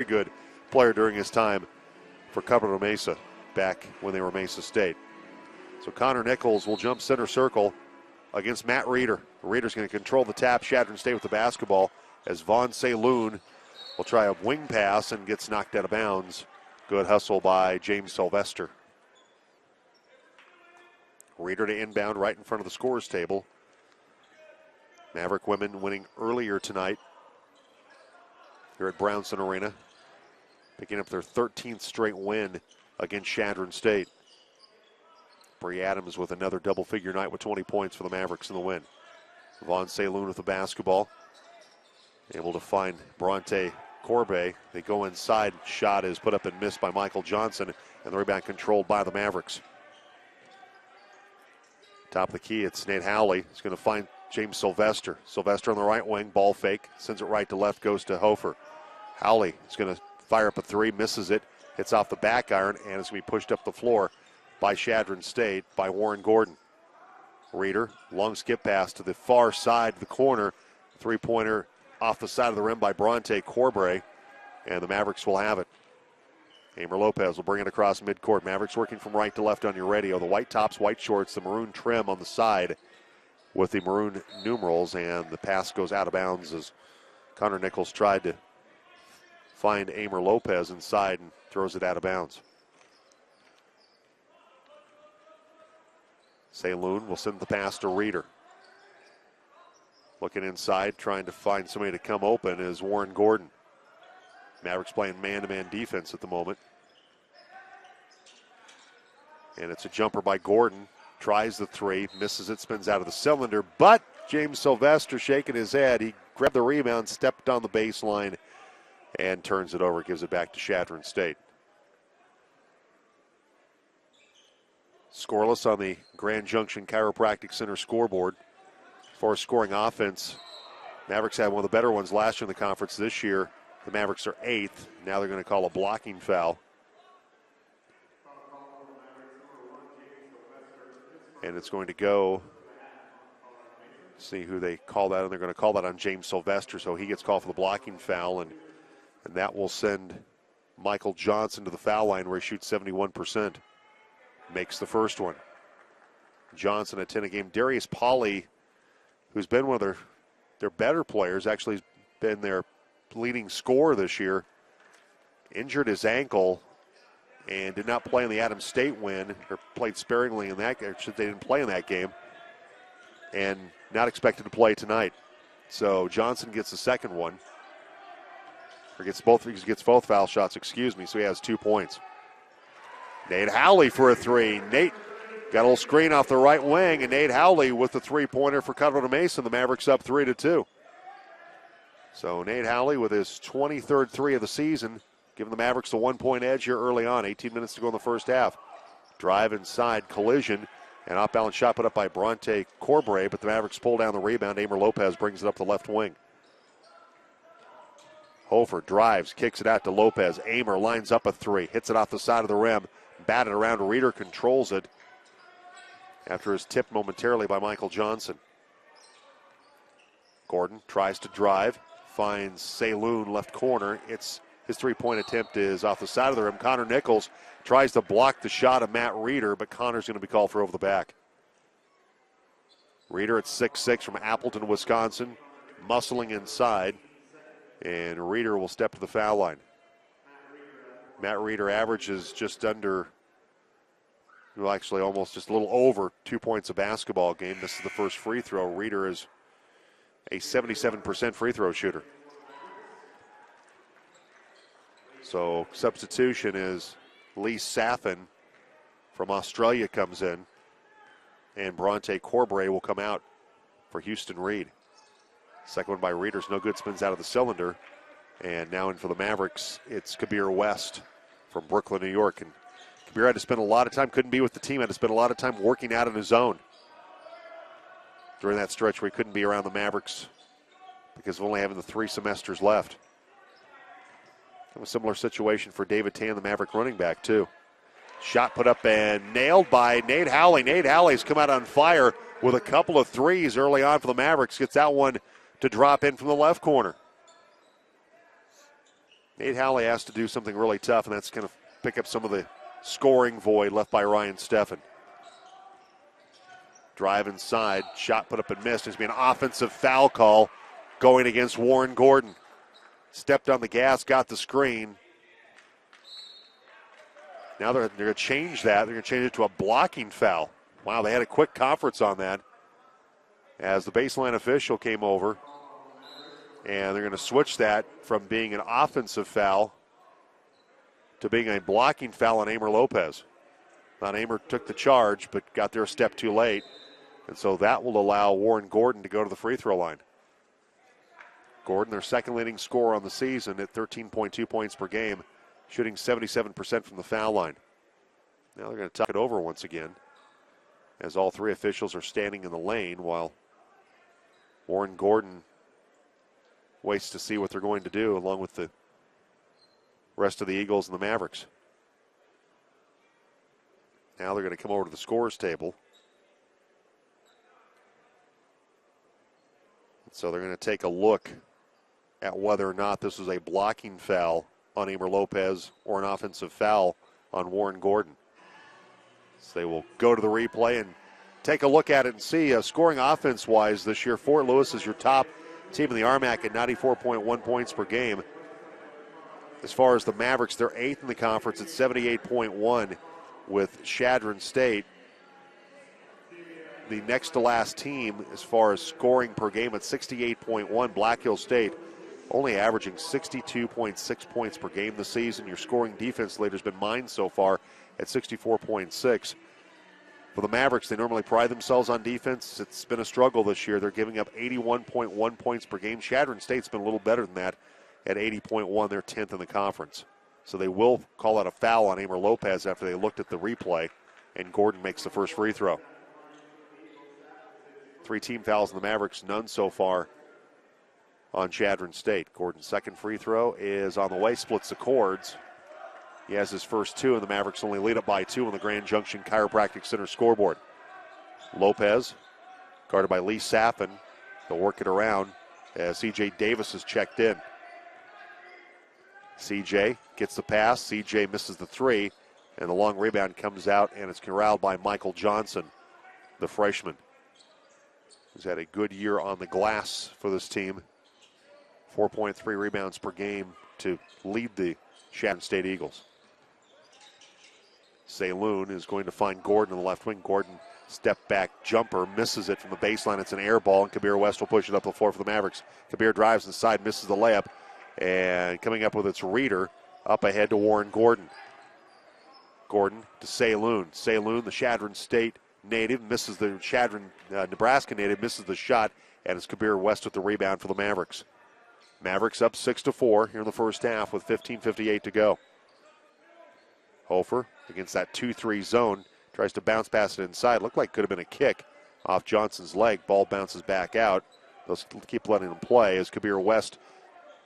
good player during his time for Chadron Mesa back when they were Mesa State. So Connor Nichols will jump center circle against Matt Reeder. Reeder's going to control the tap. Chadron State with the basketball as Vaughn Saloon will try a wing pass and gets knocked out of bounds. Good hustle by James Sylvester. Reeder to inbound right in front of the scorers table. Maverick women winning earlier tonight here at Brownson Arena, picking up their 13th straight win against Chadron State. Bree Adams with another double-figure night with 20 points for the Mavericks in the win. Vaughn Saloon with the basketball, able to find Bronte Corbet. They go inside. Shot is put up and missed by Michael Johnson, and the rebound controlled by the Mavericks. Top of the key, it's Nate Howley. He's going to find James Sylvester. Sylvester on the right wing, ball fake, sends it right to left, goes to Hofer. Howley is going to fire up a three, misses it, hits off the back iron, and it's going to be pushed up the floor by Chadron State by Warren Gordon. Reeder, long skip pass to the far side of the corner. Three-pointer off the side of the rim by Bronte Corbray, and the Mavericks will have it. Amer Lopez will bring it across midcourt. Mavericks working from right to left on your radio. The white tops, white shorts, the maroon trim on the side with the maroon numerals, and the pass goes out of bounds as Connor Nichols tried to find Amer Lopez inside and throws it out of bounds. Saloon will send the pass to Reeder. Looking inside, trying to find somebody to come open is Warren Gordon. Mavericks playing man-to-man defense at the moment. And it's a jumper by Gordon. Tries the three, misses it, spins out of the cylinder, but James Sylvester shaking his head. He grabbed the rebound, stepped on the baseline, and turns it over, gives it back to Chadron State. Scoreless on the Grand Junction Chiropractic Center scoreboard. For scoring offense, Mavericks had one of the better ones last year in the conference. This year, the Mavericks are 8th. Now they're going to call a blocking foul. And it's going to go, see who they call that, and they're going to call that on James Sylvester, so he gets called for the blocking foul, and that will send Michael Johnson to the foul line where he shoots 71%. Makes the first one. Johnson at 10 a game. Darius Pauly, who's been one of their better players, actually has been their leading scorer this year, injured his ankle and did not play in the Adams State win, or played sparingly in that game. They didn't play in that game, and not expected to play tonight. So Johnson gets the second one, or gets both foul shots, excuse me, so he has 2 points. Nate Howley for a three. Nate got a little screen off the right wing, and Nate Howley with the three-pointer for Chadron Mesa. The Mavericks up 3-2. So Nate Howley with his 23rd three of the season, giving the Mavericks a 1-point edge here early on. 18 minutes to go in the first half. Drive inside, collision, and off-balance shot put up by Bronte Corbray, but the Mavericks pull down the rebound. Amer Lopez brings it up the left wing. Hofer drives, kicks it out to Lopez. Amer lines up a three, hits it off the side of the rim, batted around. Reeder controls it after his tip momentarily by Michael Johnson. Gordon tries to drive, finds Saloon left corner. His three-point attempt is off the side of the rim. Connor Nichols tries to block the shot of Matt Reeder, but Connor's going to be called for over the back. Reeder at 6'6" from Appleton, Wisconsin, muscling inside, and Reeder will step to the foul line. Matt Reeder averages just under, well, actually almost just a little over 2 points a basketball game. This is the first free throw. Reeder is a 77% free throw shooter. So substitution is Lee Saffin from Australia comes in, and Bronte Corbray will come out for Houston Reed. Second one by Reeder's no good, spins out of the cylinder. And now in for the Mavericks, it's Kabir West from Brooklyn, New York. And Kabir had to spend a lot of time, couldn't be with the team, had to spend a lot of time working out in his zone during that stretch where he couldn't be around the Mavericks because of only having the 3 semesters left. A similar situation for David Tan, the Maverick running back, too. Shot put up and nailed by Nate Howley. Nate Howley's come out on fire with a couple of threes early on for the Mavericks. Gets that one to drop in from the left corner. Nate Howley has to do something really tough, and that's going to pick up some of the scoring void left by Ryan Steffen. Drive inside, shot put up and missed. There's been an offensive foul call going against Warren Gordon. Stepped on the gas, got the screen. Now they're going to change that. They're going to change it to a blocking foul. Wow, they had a quick conference on that as the baseline official came over. And they're going to switch that from being an offensive foul to being a blocking foul on Amer Lopez. Now, Amer took the charge, but got there a step too late. And so that will allow Warren Gordon to go to the free throw line. Gordon, their second leading scorer on the season at 13.2 points per game, shooting 77% from the foul line. Now they're going to tuck it over once again as all three officials are standing in the lane while Warren Gordon waits to see what they're going to do along with the rest of the Eagles and the Mavericks. Now they're going to come over to the scorer's table. So they're going to take a look at whether or not this is a blocking foul on Amer Lopez or an offensive foul on Warren Gordon. So they will go to the replay and take a look at it and see. Scoring offense-wise this year, Fort Lewis is your top team in the RMAC at 94.1 points per game. As far as the Mavericks, they're 8th in the conference at 78.1 with Chadron State. The next to last team as far as scoring per game at 68.1, Black Hill State, only averaging 62.6 points per game this season. Your scoring defense leader has been mine so far at 64.6. For the Mavericks, they normally pride themselves on defense. It's been a struggle this year. They're giving up 81.1 points per game. Chadron State's been a little better than that at 80.1. They're 10th in the conference. So they will call out a foul on Amer Lopez after they looked at the replay, and Gordon makes the first free throw. 3 team fouls in the Mavericks, none so far on Chadron State. Gordon's second free throw is on the way, splits the cords. He has his first 2, and the Mavericks only lead up by 2 on the Grand Junction Chiropractic Center scoreboard. Lopez, guarded by Lee Saffin. They'll work it around as C.J. Davis is checked in. C.J. gets the pass. C.J. misses the 3, and the long rebound comes out, and it's corralled by Michael Johnson, the freshman. He's had a good year on the glass for this team. 4.3 rebounds per game to lead the Chadron State Eagles. Saloon is going to find Gordon in the left wing. Gordon, step back jumper, misses it from the baseline. It's an air ball, and Kabir West will push it up the floor for the Mavericks. Kabir drives inside, misses the layup, and coming up with its reader, up ahead to Warren Gordon. Gordon to Saloon. Saloon, the Chadron State native, misses the Chadron, Nebraska native, misses the shot, and it's Kabir West with the rebound for the Mavericks. Mavericks up 6-4 here in the first half with 15:58 to go. Hofer against that 2-3 zone, tries to bounce pass it inside. Looked like it could have been a kick off Johnson's leg. Ball bounces back out. They'll keep letting him play as Kabir West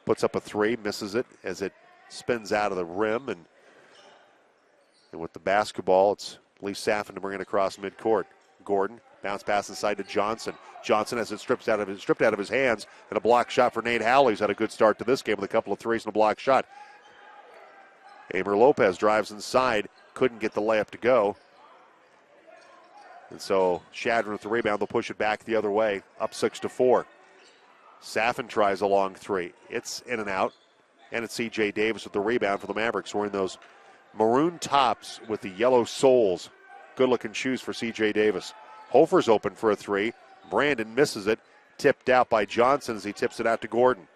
puts up a 3, misses it as it spins out of the rim. And with the basketball, it's Lee Saffin to bring it across midcourt. Gordon, bounce pass inside to Johnson. Johnson has it stripped out of his hands, and a block shot for Nate Howley, who's had a good start to this game with a couple of 3s and a block shot. Amer Lopez drives inside, couldn't get the layup to go. And so Chadron with the rebound, they'll push it back the other way, up 6-4. Saffin tries a long 3. It's in and out, and it's C.J. Davis with the rebound for the Mavericks, wearing those maroon tops with the yellow soles. Good-looking shoes for C.J. Davis. Hofer's open for a 3. Brandon misses it, tipped out by Johnson as he tips it out to Gordon.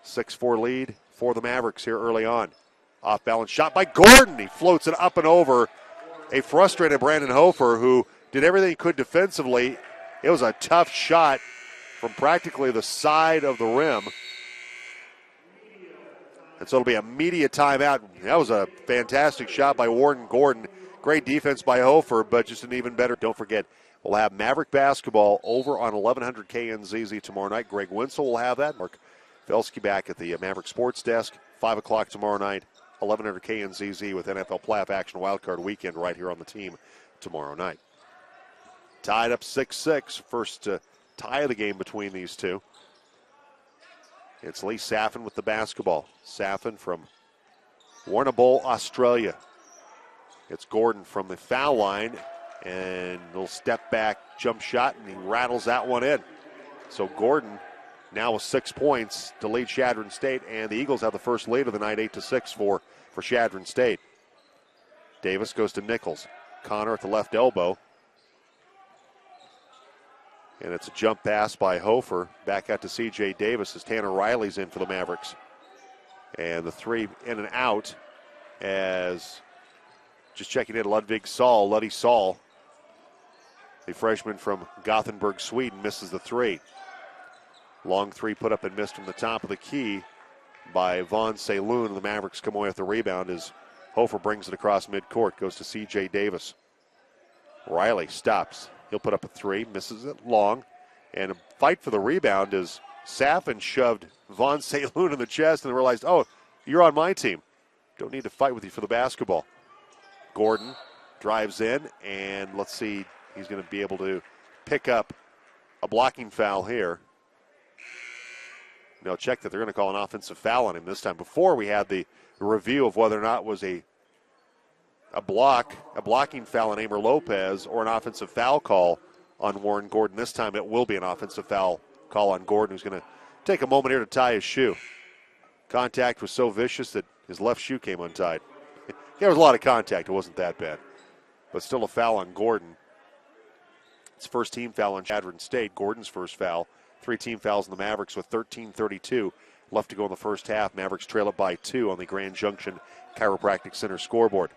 6-4 lead for the Mavericks here early on. Off-balance shot by Gordon. He floats it up and over a frustrated Brandon Hofer, who did everything he could defensively. It was a tough shot from practically the side of the rim. And so it'll be a media timeout. That was a fantastic shot by Warren Gordon. Great defense by Hofer, but just an even better. Don't forget, we'll have Maverick basketball over on 1100 KNZZ tomorrow night. Greg Winslow will have that. Mark Felsky back at the Maverick Sports Desk. 5 o'clock tomorrow night. 1100 KNZZ with NFL Playoff Action Wildcard Weekend right here on the team tomorrow night. Tied up 6-6. First tie of the game between these two. It's Lee Saffin with the basketball. Saffin from Warrnambool, Australia. It's Gordon from the foul line, and a little step back jump shot, and he rattles that one in. So Gordon now with 6 points to lead Chadron State, and the Eagles have the first lead of the night, 8-6 for Chadron State. Davis goes to Nichols. Connor at the left elbow. And it's a jump pass by Hofer. Back out to C.J. Davis as Tanner Riley's in for the Mavericks. And the three in and out as just checking in Luddy Saul, the freshman from Gothenburg, Sweden, misses the three. Long three put up and missed from the top of the key by Von Saloon, and the Mavericks come away with the rebound as Hofer brings it across midcourt, goes to C.J. Davis. Riley stops. He'll put up a three, misses it long, and a fight for the rebound as Saffin shoved Von Saloon in the chest and realized, oh, you're on my team. Don't need to fight with you for the basketball. Gordon drives in, and let's see, he's going to be able to pick up a blocking foul here. Now check that they're going to call an offensive foul on him this time. Before we had the review of whether or not it was a blocking foul on Amer Lopez or an offensive foul call on Warren Gordon. This time it will be an offensive foul call on Gordon, who's going to take a moment here to tie his shoe. Contact was so vicious that his left shoe came untied. There was a lot of contact. It wasn't that bad. But still a foul on Gordon. It's first team foul on Chadron State. Gordon's first foul. 3 team fouls on the Mavericks with 13:32 left to go in the first half. Mavericks trail it by 2 on the Grand Junction Chiropractic Center scoreboard.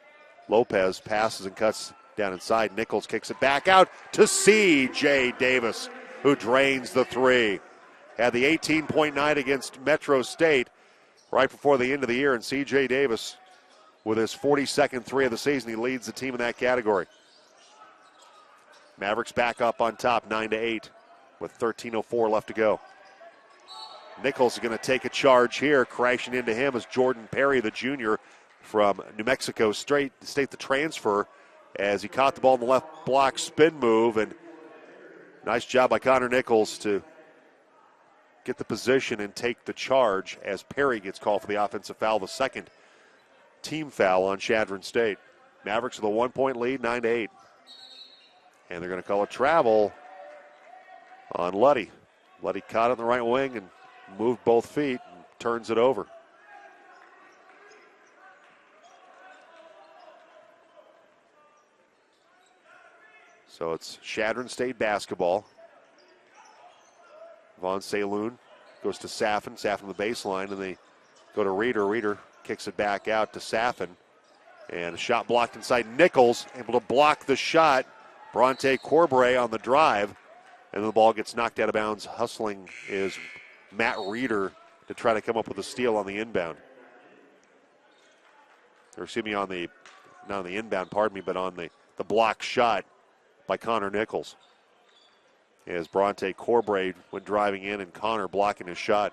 Lopez passes and cuts down inside. Nichols kicks it back out to C.J. Davis, who drains the three. Had the 18-point night against Metro State right before the end of the year, and C.J. Davis, with his 42nd three of the season, he leads the team in that category. Mavericks back up on top, 9-8, with 13:04 left to go. Nichols is going to take a charge here. Crashing into him is Jordan Perry, the junior from New Mexico State, the transfer, as he caught the ball in the left block spin move, and nice job by Connor Nichols to get the position and take the charge as Perry gets called for the offensive foul, the second team foul on Chadron State. Mavericks with a 1-point lead, 9-8. And they're going to call a travel on Luddy. Luddy caught it in the right wing and moved both feet and turns it over. So it's Chadron State basketball. Von Saloon goes to Saffin. Saffin the baseline, and they go to Reeder. Reeder kicks it back out to Saffin. And a shot blocked inside. Nichols able to block the shot. Bronte Corbray on the drive. And the ball gets knocked out of bounds. Hustling is Matt Reeder to try to come up with a steal on the inbound. Or excuse me, not on the inbound, pardon me, but on the block shot by Connor Nichols. As Bronte Corbray went driving in and Connor blocking his shot.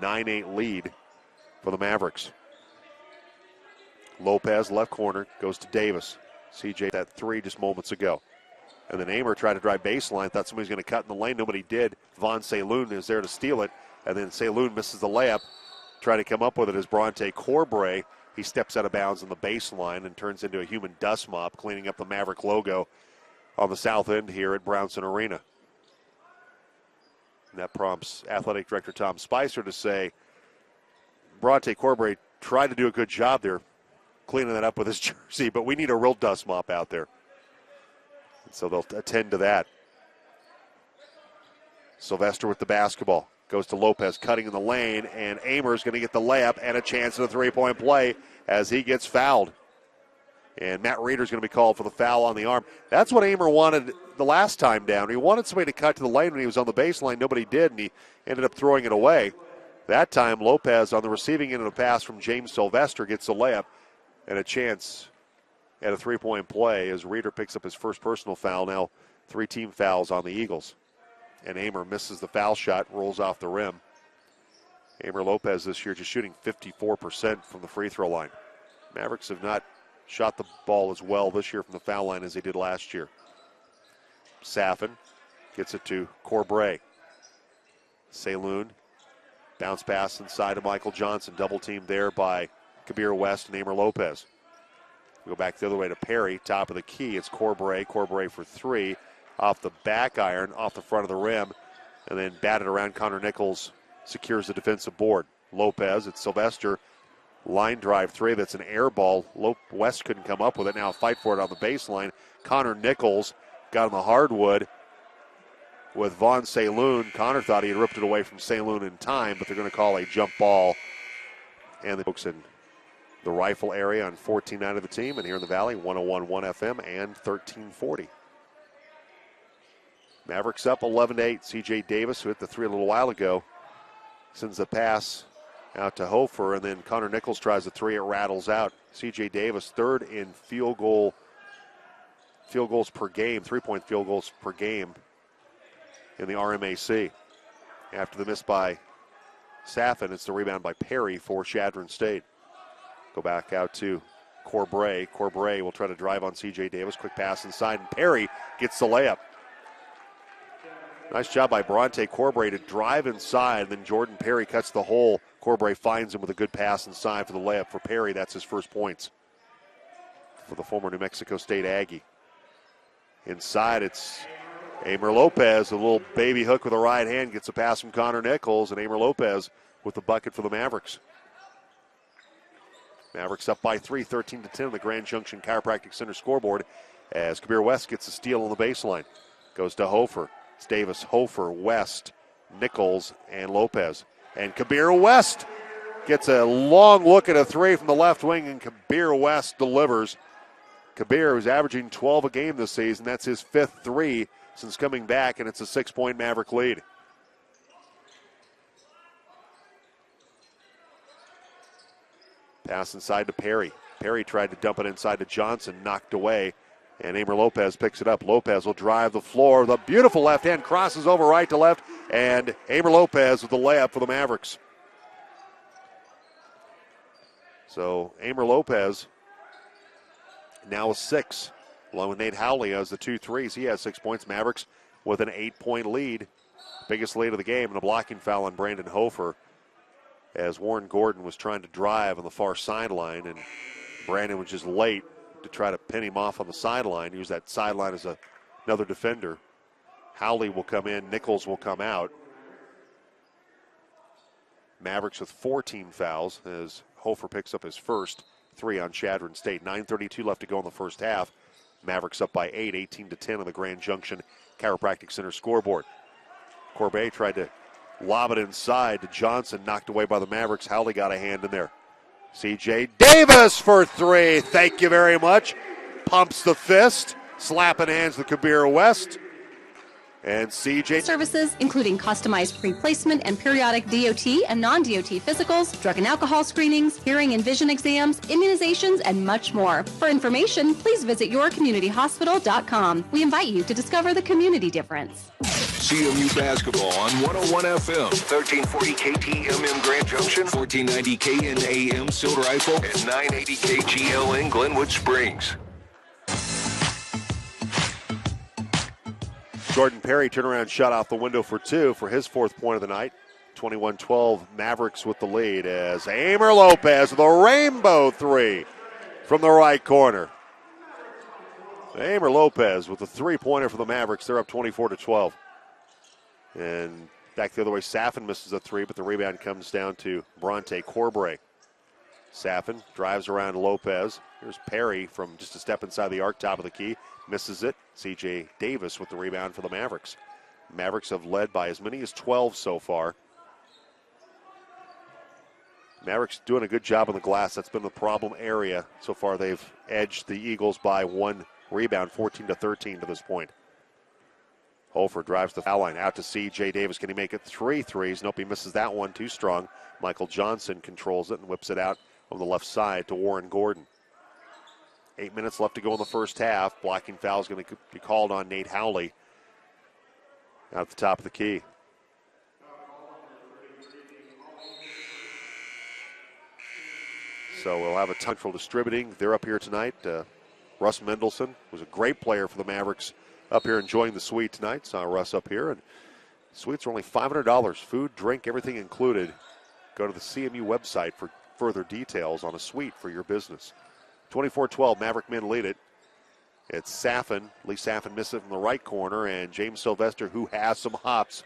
9-8 lead for the Mavericks. Lopez, left corner, goes to Davis. CJ that three just moments ago. And then Amer tried to drive baseline, thought somebody was going to cut in the lane. Nobody did. Von Saloon is there to steal it. And then Saloon misses the layup. Trying to come up with it is Bronte Corbray. He steps out of bounds on the baseline and turns into a human dust mop, cleaning up the Maverick logo on the south end here at Brownson Arena. And that prompts Athletic Director Tom Spicer to say, Bronte Corbray tried to do a good job there cleaning that up with his jersey, but we need a real dust mop out there. And so they'll attend to that. Sylvester with the basketball. Goes to Lopez, cutting in the lane, and Amer's going to get the layup and a chance at a three-point play as he gets fouled. And Matt Reeder's going to be called for the foul on the arm. That's what Amer wanted the last time down. He wanted somebody to cut to the lane when he was on the baseline. Nobody did, and he ended up throwing it away. That time, Lopez on the receiving end of a pass from James Sylvester gets the layup and a chance at a three-point play as Reeder picks up his first personal foul. Now 3 team fouls on the Eagles. And Amer misses the foul shot, rolls off the rim. Amer Lopez this year just shooting 54% from the free throw line. Mavericks have not shot the ball as well this year from the foul line as they did last year. Saffin gets it to Corbray. Saloon Bounce pass inside to Michael Johnson. Double team there by Kabir West and Amer Lopez. We go back the other way to Perry, top of the key. It's Corbray. Corbray for three. Off the back iron, off the front of the rim. And then batted around. Connor Nichols secures the defensive board. Lopez, it's Sylvester. Line drive three. That's an air ball. West couldn't come up with it. Now a fight for it on the baseline. Connor Nichols got on the hardwood with Vaughn Saloon. Connor thought he had ripped it away from Saloon in time, but they're going to call a jump ball. And the folks in the rifle area on 14-9 of the team, and here in the Valley, 101.1 FM and 1340. Mavericks up 11-8. C.J. Davis, who hit the three a little while ago, sends the pass out to Hofer, and then Connor Nichols tries the three. It rattles out. C.J. Davis, third in field goals per game, 3-point field goals per game in the RMAC. After the miss by Saffin, it's the rebound by Perry for Chadron State. Go back out to Corbray. Corbray will try to drive on C.J. Davis. Quick pass inside, and Perry gets the layup. Nice job by Bronte Corbray to drive inside, and then Jordan Perry cuts the hole. Corbray finds him with a good pass inside for the layup for Perry. That's his first points for the former New Mexico State Aggie. Inside, it's Amer Lopez, a little baby hook with a right hand, gets a pass from Connor Nichols, and Amer Lopez with the bucket for the Mavericks. Mavericks up by 3, 13-10 on the Grand Junction Chiropractic Center scoreboard as Kabir West gets a steal on the baseline. Goes to Hofer. It's Davis, Hofer, West, Nichols, and Lopez. And Kabir West gets a long look at a three from the left wing, and Kabir West delivers. Kabir, who's averaging 12 a game this season, that's his fifth three since coming back, and it's a 6-point Maverick lead. Pass inside to Perry. Perry tried to dump it inside to Johnson, knocked away, and Amer Lopez picks it up. Lopez will drive the floor. The beautiful left hand crosses over right to left, and Amer Lopez with the layup for the Mavericks. So Amer Lopez now a 6, along with Nate Howley has the 2 threes. He has 6 points. Mavericks with an 8-point lead, biggest lead of the game, and a blocking foul on Brandon Hofer as Warren Gordon was trying to drive on the far sideline, and Brandon was just late to try to pin him off on the sideline. Use that sideline as another defender. Howley will come in. Nichols will come out. Mavericks with 14 fouls as Hofer picks up his first 3 on Chadron State. 9:32 left to go in the first half. Mavericks up by 8, 18-10 on the Grand Junction Chiropractic Center scoreboard. Corbett tried to lob it inside to Johnson, knocked away by the Mavericks. Howley got a hand in there. C.J. Davis for 3. Thank you very much. Pumps the fist, slapping hands with Kabir West. And C.J. Services, including customized pre-placement and periodic DOT and non-DOT physicals, drug and alcohol screenings, hearing and vision exams, immunizations, and much more. For information, please visit yourcommunityhospital.com. We invite you to discover the community difference. CMU basketball on 101 FM, 1340 KTMM Grand Junction, 1490 KNAM Silver Rifle, and 980 KGL in Glenwood Springs. Jordan Perry turnaround shot off the window for 2 for his 4th point of the night. 21-12 Mavericks with the lead as Amer Lopez with a rainbow 3 from the right corner. Amer Lopez with a 3-pointer for the Mavericks. They're up 24-12. And back the other way, Saffin misses a 3, but the rebound comes down to Bronte Corbray. Saffin drives around Lopez. Here's Perry from just a step inside the arc, top of the key. Misses it. C.J. Davis with the rebound for the Mavericks. Mavericks have led by as many as 12 so far. Mavericks doing a good job on the glass. That's been the problem area. So far they've edged the Eagles by 1 rebound, 14-13 to this point. Hofer drives the foul line out to C.J. Davis. Can he make it 3 threes? Nope, he misses that one. Too strong. Michael Johnson controls it and whips it out on the left side to Warren Gordon. 8 minutes left to go in the first half. Blocking foul is going to be called on Nate Howley out at the top of the key. So we'll have a ton for distributing. They're up here tonight. Russ Mendelson was a great player for the Mavericks up here enjoying the suite tonight. Saw Russ up here, and Suites are only $500. Food, drink, everything included. Go to the CMU website for further details on a suite for your business. 24-12, Maverick men lead it. It's Saffin. Lee Saffin misses it from the right corner, and James Sylvester, who has some hops.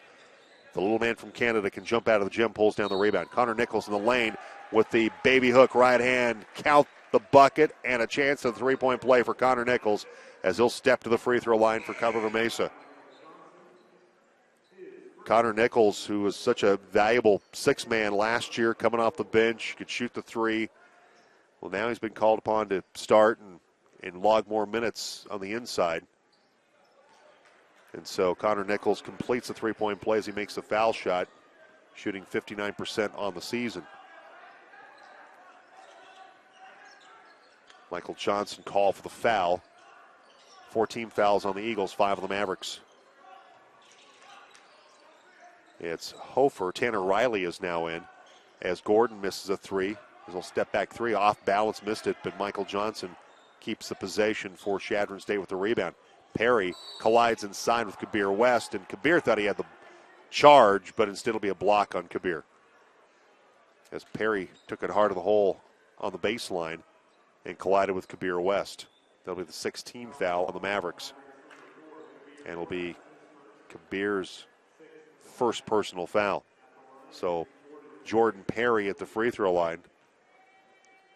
The little man from Canada can jump out of the gym, pulls down the rebound. Connor Nichols in the lane with the baby hook right hand. Count the bucket, and a chance at a three-point play for Connor Nichols as he'll step to the free throw line for Cumberland Mesa. Connor Nichols, who was such a valuable six-man last year, coming off the bench, could shoot the three. Well, now he's been called upon to start and log more minutes on the inside. And so Connor Nichols completes the three-point play as he makes the foul shot, shooting 59% on the season. Michael Johnson called for the foul. 14 fouls on the Eagles, 5 on the Mavericks. It's Hofer. Tanner Riley is now in as Gordon misses a three. He'll step back three, off balance, missed it, but Michael Johnson keeps the possession for Chadron State with the rebound. Perry collides inside with Kabir West, and Kabir thought he had the charge, but instead it'll be a block on Kabir. As Perry took it hard to the hole on the baseline and collided with Kabir West. That'll be the 16th foul on the Mavericks. And it'll be Kabir's first personal foul. So Jordan Perry at the free throw line,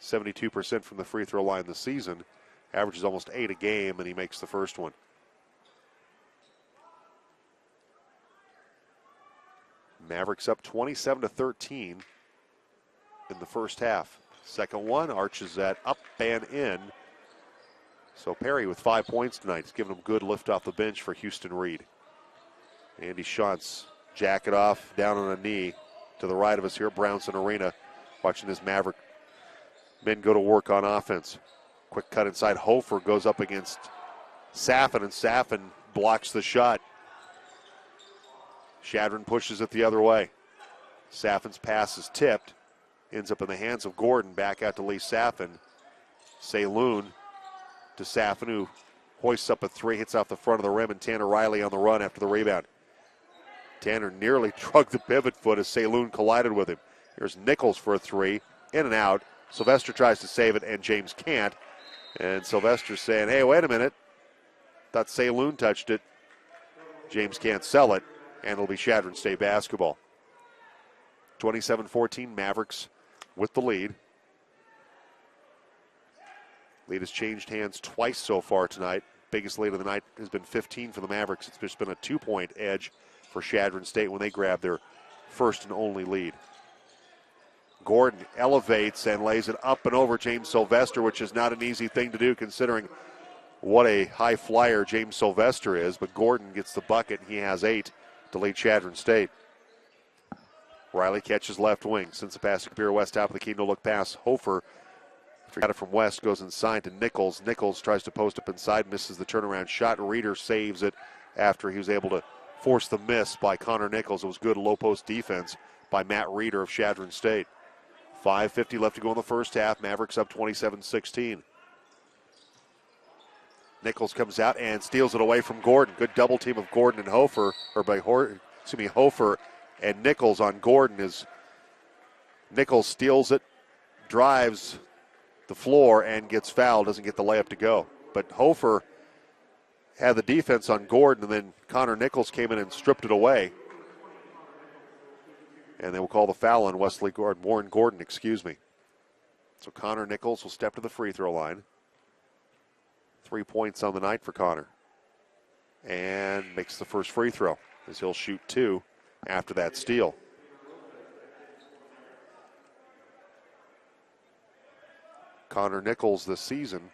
72% from the free throw line this season, averages almost 8 a game, and he makes the first one. Mavericks up 27-13 in the first half. Second one, arches that up and in. So Perry with 5 points tonight. He's given him good lift off the bench for Houston Reed. Andy Shantz, jacket off, down on a knee to the right of us here at Brownson Arena, watching his Maverick men go to work on offense. Quick cut inside. Hofer goes up against Saffin, and Saffin blocks the shot. Chadron pushes it the other way. Saffin's pass is tipped. Ends up in the hands of Gordon. Back out to Lee Saffin. Saloon to Saffin, who hoists up a three, hits off the front of the rim, and Tanner Riley on the run after the rebound. Tanner nearly drugged the pivot foot as Saloon collided with him. Here's Nichols for a three. In and out. Sylvester tries to save it, and James can't. And Sylvester's saying, hey, wait a minute. Thought Saloon touched it. James can't sell it, and it'll be Chadron State basketball. 27-14, Mavericks with the lead. Lead has changed hands twice so far tonight. Biggest lead of the night has been 15 for the Mavericks. It's just been a 2-point edge for Chadron State when they grab their first and only lead. Gordon elevates and lays it up and over James Sylvester, which is not an easy thing to do considering what a high flyer James Sylvester is. But Gordon gets the bucket. He has 8 to lead Chadron State. Riley catches left wing. Sends the pass to Kabir West, top of the key, no-look pass. Hofer, after he got it from West, goes inside to Nichols. Nichols tries to post up inside, misses the turnaround shot. Reeder saves it after he was able to force the miss by Connor Nichols. It was good low-post defense by Matt Reeder of Chadron State. 5:50 left to go in the first half. Mavericks up 27-16. Nichols comes out and steals it away from Gordon. Good double team of Gordon and Hofer, Hofer and Nichols on Gordon as Nichols steals it, drives the floor, and gets fouled. Doesn't get the layup to go. But Hofer had the defense on Gordon, and then Connor Nichols came in and stripped it away. And they will call the foul on Warren Gordon, So Connor Nichols will step to the free throw line. 3 points on the night for Connor. And makes the first free throw as he'll shoot 2 after that steal. Connor Nichols this season,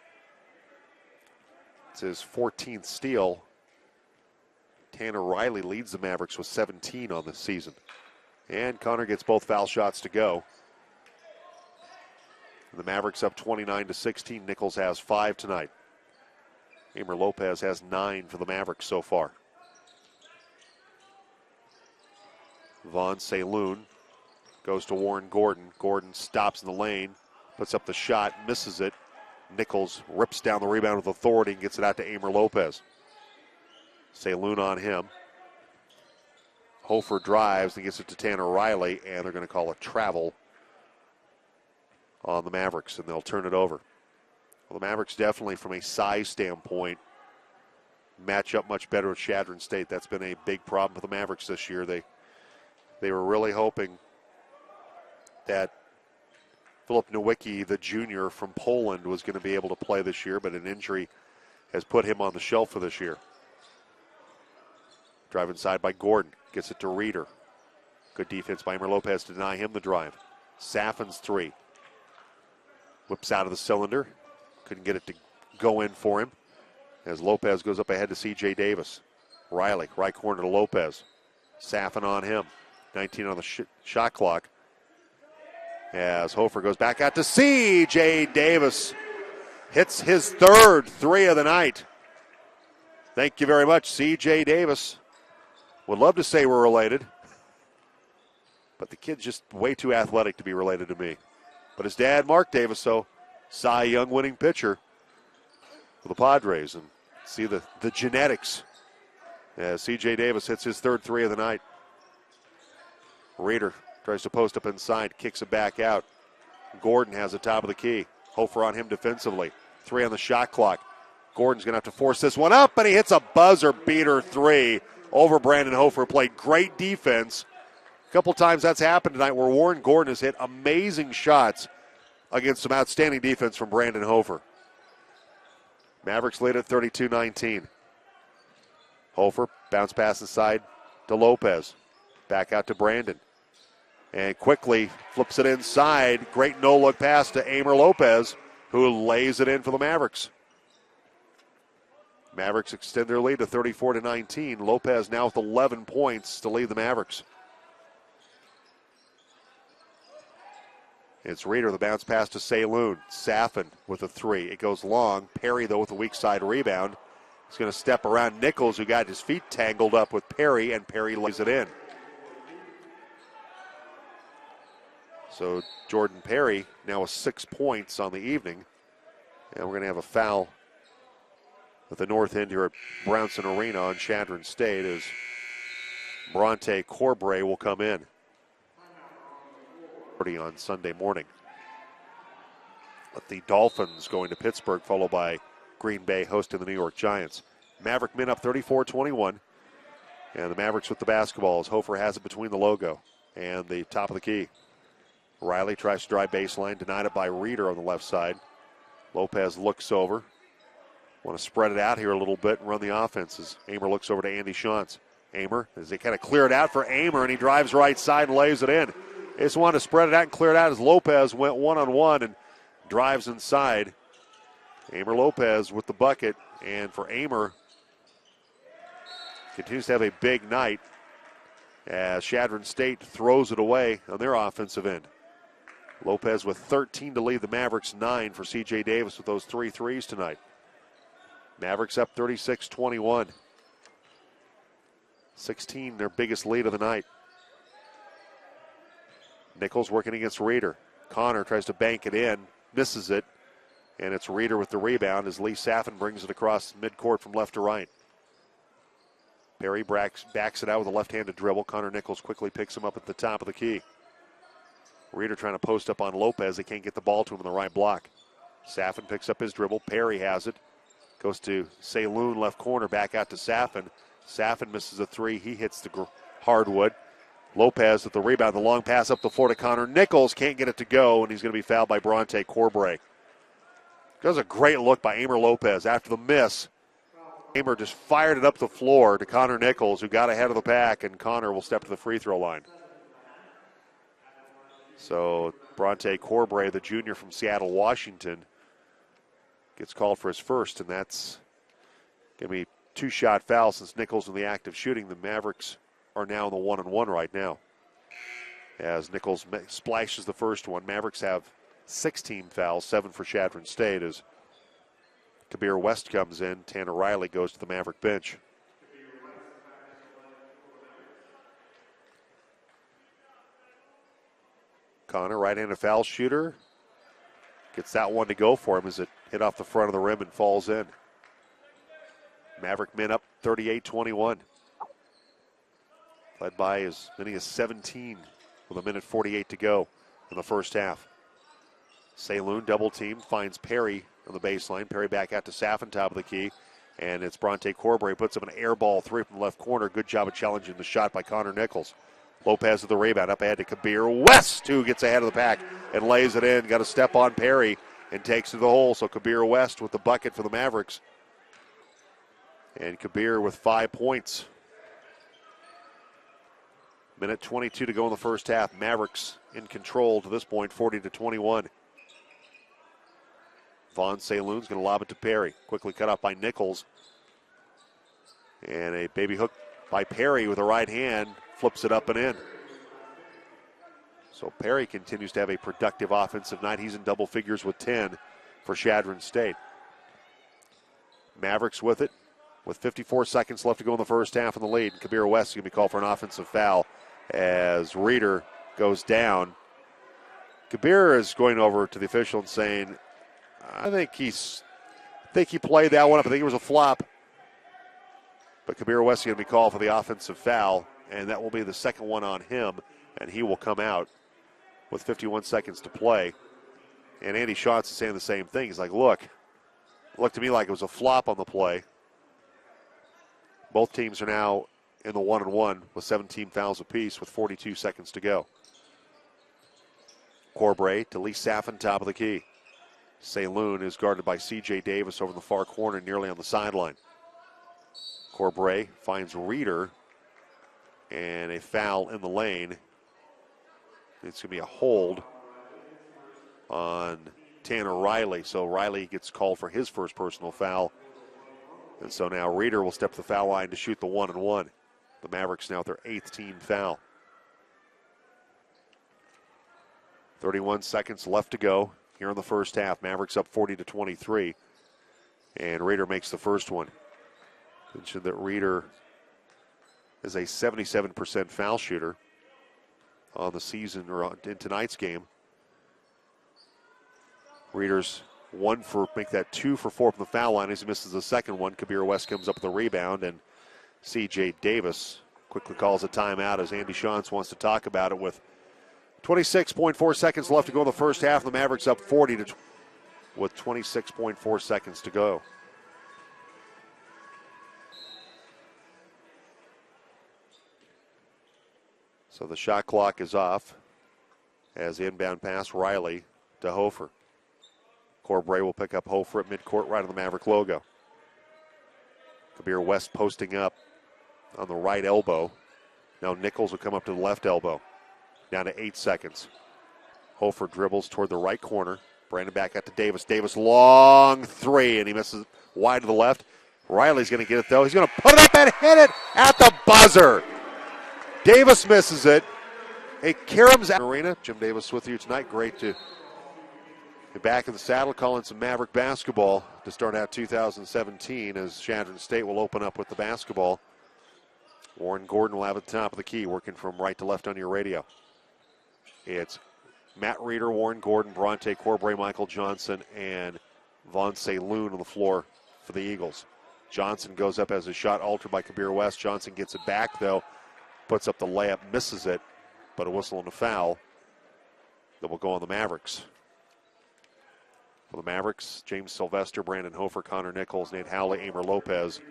it's his 14th steal. Tanner Riley leads the Mavericks with 17 on this season. And Connor gets both foul shots to go. The Mavericks up 29-16. Nichols has 5 tonight. Amer Lopez has 9 for the Mavericks so far. Vaughn Saloon goes to Warren Gordon. Gordon stops in the lane, puts up the shot, misses it. Nichols rips down the rebound with authority and gets it out to Amer Lopez. Saloon on him. Hofer drives and gets it to Tanner Riley, and they're going to call a travel on the Mavericks, and they'll turn it over. Well, the Mavericks definitely, from a size standpoint, match up much better with Chadron State. That's been a big problem for the Mavericks this year. They were really hoping that Filip Nowicki, the junior from Poland, was going to be able to play this year, but an injury has put him on the shelf for this year. Drive inside by Gordon. Gets it to Reeder. Good defense by Emer Lopez to deny him the drive. Saffon's three. Whips out of the cylinder. Couldn't get it to go in for him as Lopez goes up ahead to C.J. Davis. Riley, right corner to Lopez. Saffon on him. 19 on the shot clock. As Hofer goes back out to C.J. Davis. Hits his third three of the night. Thank you very much, C.J. Davis. Would love to say we're related, but the kid's just way too athletic to be related to me. But his dad, Mark Davis, so Cy Young winning pitcher for the Padres. And see the genetics as C.J. Davis hits his third three of the night. Reeder tries to post up inside, kicks it back out. Gordon has the top of the key. Hofer on him defensively. Three on the shot clock. Gordon's going to have to force this one up, and he hits a buzzer beater three over Brandon Hofer. Played great defense. A couple times that's happened tonight where Warren Gordon has hit amazing shots against some outstanding defense from Brandon Hofer. Mavericks lead at 32-19. Hofer bounce pass inside to Lopez. Back out to Brandon. And quickly flips it inside. Great no-look pass to Emer Lopez, who lays it in for the Mavericks. Mavericks extend their lead to 34-19. Lopez now with 11 points to lead the Mavericks. It's Reeder, the bounce pass to Saloon. Saffon with a three. It goes long. Perry, though, with a weak side rebound. He's going to step around Nichols, who got his feet tangled up with Perry, and Perry lays it in. So Jordan Perry now with 6 points on the evening. And we're going to have a foul at the north end here at Brownson Arena on Chadron State as Bronte Corbray will come in on Sunday morning. But the Dolphins going to Pittsburgh, followed by Green Bay hosting the New York Giants. Maverick men up 34-21. And the Mavericks with the basketball as Hofer has it between the logo and the top of the key. Riley tries to drive baseline, denied it by Reeder on the left side. Lopez looks over. Want to spread it out here a little bit and run the offense as Emer looks over to Andy Shantz. Emer, as they kind of clear it out for Emer, and he drives right side and lays it in. They just want to spread it out and clear it out as Lopez went one-on-one and drives inside. Emer Lopez with the bucket, and for Emer, continues to have a big night as Chadron State throws it away on their offensive end. Lopez with 13 to lead the Mavericks, 9 for C.J. Davis with those 3 threes tonight. Mavericks up 36-21. 16, their biggest lead of the night. Nichols working against Reeder. Connor tries to bank it in, misses it, and it's Reeder with the rebound as Lee Saffon brings it across midcourt from left to right. Perry backs it out with a left-handed dribble. Connor Nichols quickly picks him up at the top of the key. Reeder trying to post up on Lopez. They can't get the ball to him in the right block. Saffon picks up his dribble. Perry has it. Goes to Saloon, left corner, back out to Saffon. Saffon misses a three. He hits the hardwood. Lopez with the rebound. The long pass up the floor to Connor Nichols. Can't get it to go, and he's going to be fouled by Bronte Corbray. That was a great look by Emer Lopez. After the miss, Emer just fired it up the floor to Connor Nichols, who got ahead of the pack, and Connor will step to the free throw line. So Bronte Corbray, the junior from Seattle, Washington, gets called for his first, and that's going to be 2-shot foul since Nichols in the act of shooting. The Mavericks are now in the 1-on-1 right now. As Nichols splashes the first one, Mavericks have 16 fouls, 7 for Chadron State. As Kabir West comes in, Tanner Riley goes to the Maverick bench. Connor, right-handed foul shooter, gets that one to go for him as it hit off the front of the rim and falls in. Maverick men up 38-21. led by as many as 17 with 1:48 to go in the first half. Saloon double team finds Perry on the baseline. Perry back out to Saffin, top of the key. And it's Bronte Corbray, puts up an air ball three from the left corner. Good job of challenging the shot by Connor Nichols. Lopez with the rebound, up ahead to Kabir West, who gets ahead of the pack and lays it in. Got a step on Perry and takes it to the hole. So Kabir West with the bucket for the Mavericks. And Kabir with 5 points. Minute 22 to go in the first half. Mavericks in control to this point, 40-21. Vaughn Saloon's going to lob it to Perry. Quickly cut off by Nichols. And a baby hook by Perry with a right hand. Flips it up and in. So Perry continues to have a productive offensive night. He's in double figures with 10 for Chadron State. Mavericks with it, with 54 seconds left to go in the first half in the lead. Kabir West is going to be called for an offensive foul as Reeder goes down. Kabir is going over to the official and saying, I think he played that one up. I think it was a flop. But Kabir West is going to be called for the offensive foul, and that will be the second one on him, and he will come out with 51 seconds to play. And Andy Schatz is saying the same thing. He's like, look, it looked to me like it was a flop on the play. Both teams are now in the 1-1 with 17 fouls apiece with 42 seconds to go. Corbray to Lee Saffin, top of the key. Saloon is guarded by C.J. Davis over in the far corner, nearly on the sideline. Corbray finds Reeder, and a foul in the lane. It's going to be a hold on Tanner Riley. So Riley gets called for his first personal foul. And so now Reeder will step to the foul line to shoot the 1-1. The Mavericks now with their 8th team foul. 31 seconds left to go here in the first half. Mavericks up 40-23. And Reeder makes the first one. Mentioned that Reeder is a 77% foul shooter on the season or in tonight's game. Reeder's 1 for, make that 2 for 4 from the foul line as he misses the second one. Kabir West comes up with a rebound, and C.J. Davis quickly calls a timeout as Andy Schatz wants to talk about it with 26.4 seconds left to go in the first half. The Mavericks up 40 with 26.4 seconds to go. So the shot clock is off as the inbound pass, Riley to Hofer. Corbray will pick up Hofer at midcourt right on the Maverick logo. Kabir West posting up on the right elbow. Now Nichols will come up to the left elbow. Down to 8 seconds. Hofer dribbles toward the right corner. Brandon back out to Davis. Davis long three, and he misses wide to the left. Riley's going to get it, though. He's going to put it up and hit it at the buzzer. Davis misses it. Hey, Karam's arena. Jim Davis with you tonight. Great to be back in the saddle, calling some Maverick basketball to start out 2017 as Chadron State will open up with the basketball. Warren Gordon will have at the top of the key, working from right to left on your radio. It's Matt Reeder, Warren Gordon, Bronte Corbray, Michael Johnson, and Vaughn Saloon on the floor for the Eagles. Johnson goes up as a shot altered by Kabir West. Johnson gets it back, though. Puts up the layup, misses it, but a whistle and a foul that will go on the Mavericks. For the Mavericks, James Sylvester, Brandon Hofer, Connor Nichols, Nate Howley, Amer Lopez.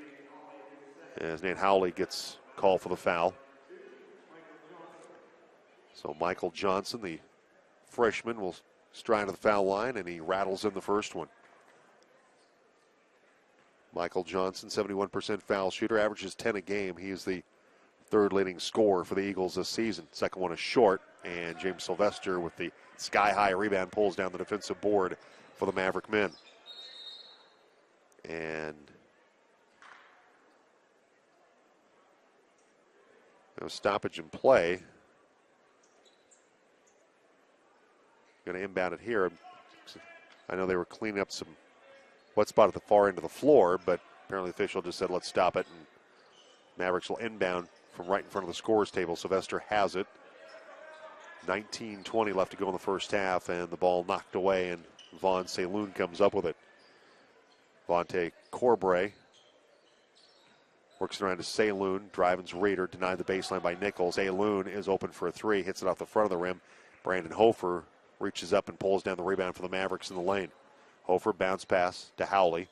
As Nate Howley gets called for the foul. So Michael Johnson, the freshman, will stride to the foul line, and he rattles in the first one. Michael Johnson, 71% foul shooter, averages 10 a game. He is the third leading scorer for the Eagles this season. Second one is short, and James Sylvester with the sky-high rebound pulls down the defensive board for the Maverick men. And no stoppage in play. Going to inbound it here. I know they were cleaning up some wet spot at the far end of the floor, but apparently the official just said, let's stop it. And Mavericks will inbound from right in front of the scorer's table. Sylvester has it. 19-20 left to go in the first half, and the ball knocked away, and Vaughn Saloon comes up with it. Vontae Corbray Works it around to Saloon. Driving's Reeder. Denied the baseline by Nichols. Saloon is open for a three. Hits it off the front of the rim. Brandon Hofer reaches up and pulls down the rebound for the Mavericks in the lane. Hofer bounce pass to Howley.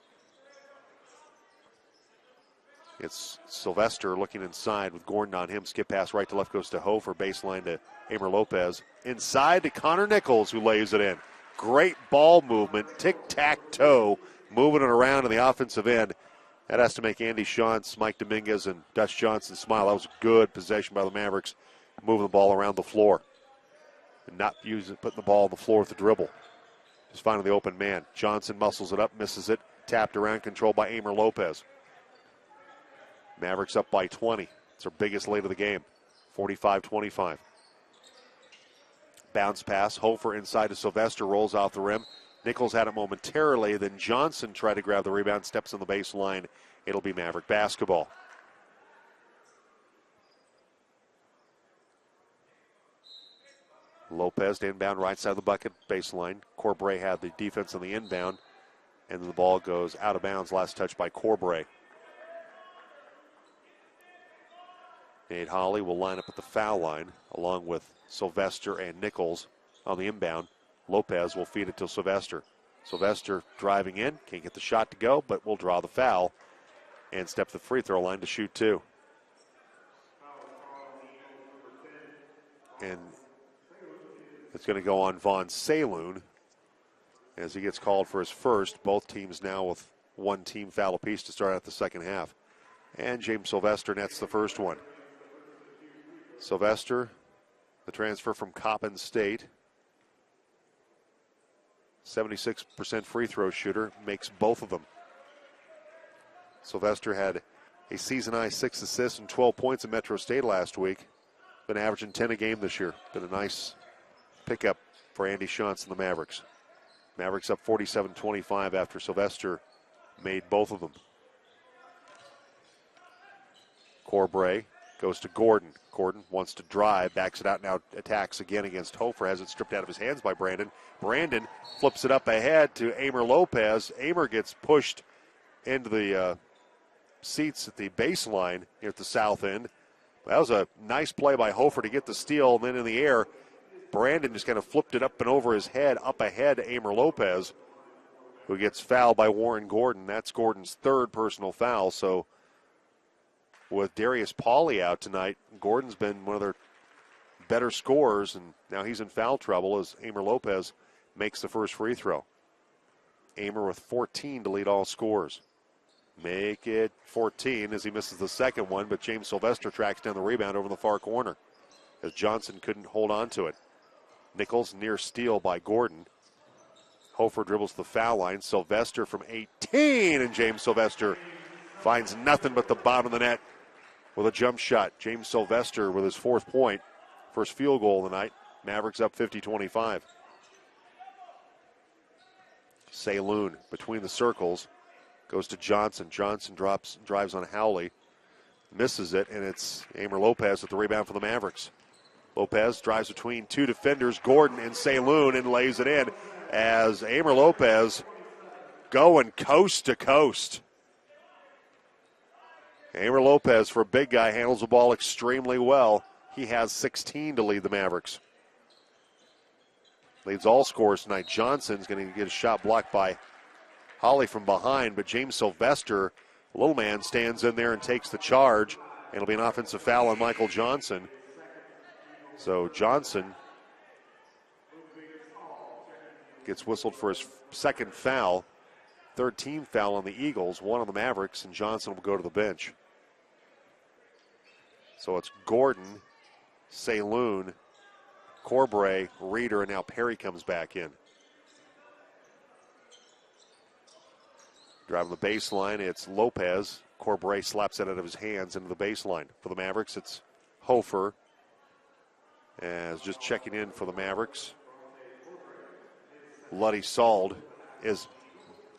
It's Sylvester looking inside with Gordon on him. Skip pass right to left goes to Hofer. Baseline to Amer Lopez. Inside to Connor Nichols, who lays it in. Great ball movement. Tic-tac-toe. Moving it around in the offensive end. That has to make Andy Shantz, Mike Dominguez, and Dutch Johnson smile. That was a good possession by the Mavericks, moving the ball around the floor. And not putting the ball on the floor with the dribble. Just finding the open man. Johnson muscles it up, misses it. Tapped around, controlled by Amer Lopez. Mavericks up by 20. It's their biggest lead of the game. 45-25. Bounce pass. Hofer inside to Sylvester. Rolls off the rim. Nichols had it momentarily. Then Johnson tried to grab the rebound. Steps on the baseline. It'll be Maverick basketball. Lopez to inbound right side of the bucket. Baseline. Corbray had the defense on the inbound. And then the ball goes out of bounds. Last touch by Corbray. Nate Hawley will line up at the foul line along with Sylvester and Nichols on the inbound. Lopez will feed it to Sylvester. Sylvester driving in, can't get the shot to go, but will draw the foul and step to the free throw line to shoot two. And it's going to go on Vaughn Saloon as he gets called for his first. Both teams now with one team foul apiece to start out the second half. And James Sylvester nets the first one. Sylvester, the transfer from Coppin State, 76% free throw shooter, makes both of them. Sylvester had a season-high 6 assists and 12 points at Metro State last week. Been averaging 10 a game this year. Been a nice pickup for Andy Shantz and the Mavericks. Mavericks up 47-25 after Sylvester made both of them. Corbray goes to Gordon. Gordon wants to drive, backs it out, now attacks again against Hofer, has it stripped out of his hands by Brandon. Brandon flips it up ahead to Amer Lopez. Amer gets pushed into the seats at the baseline here at the south end. That was a nice play by Hofer to get the steal, and then in the air, Brandon just kind of flipped it up and over his head, up ahead to Amer Lopez, who gets fouled by Warren Gordon. That's Gordon's third personal foul, so with Darius Pauly out tonight, Gordon's been one of their better scorers, and now he's in foul trouble as Amer Lopez makes the first free throw. Amer with 14 to lead all scorers. Make it 14 as he misses the second one, but James Sylvester tracks down the rebound over in the far corner as Johnson couldn't hold on to it. Nichols near steal by Gordon. Hofer dribbles to the foul line. Sylvester from 18, and James Sylvester finds nothing but the bottom of the net with a jump shot. James Sylvester with his fourth point, first field goal of the night. Mavericks up 50-25. Saloon between the circles goes to Johnson. Johnson drives on Howley, misses it, and it's Amer Lopez with the rebound for the Mavericks. Lopez drives between two defenders, Gordon and Saloon, and lays it in as Amer Lopez going coast to coast. Amer Lopez, for a big guy, handles the ball extremely well. He has 16 to lead the Mavericks. Leads all scorers tonight. Johnson's going to get a shot blocked by Hawley from behind, but James Sylvester, little man, stands in there and takes the charge. And it'll be an offensive foul on Michael Johnson. So Johnson gets whistled for his second foul. Third team foul on the Eagles, one on the Mavericks, and Johnson will go to the bench. So it's Gordon, Saloon, Corbray, Reeder, and now Perry comes back in. Driving the baseline, it's Lopez. Corbray slaps it out of his hands into the baseline. For the Mavericks, it's Hofer. As just checking in for the Mavericks. Luddy Sald is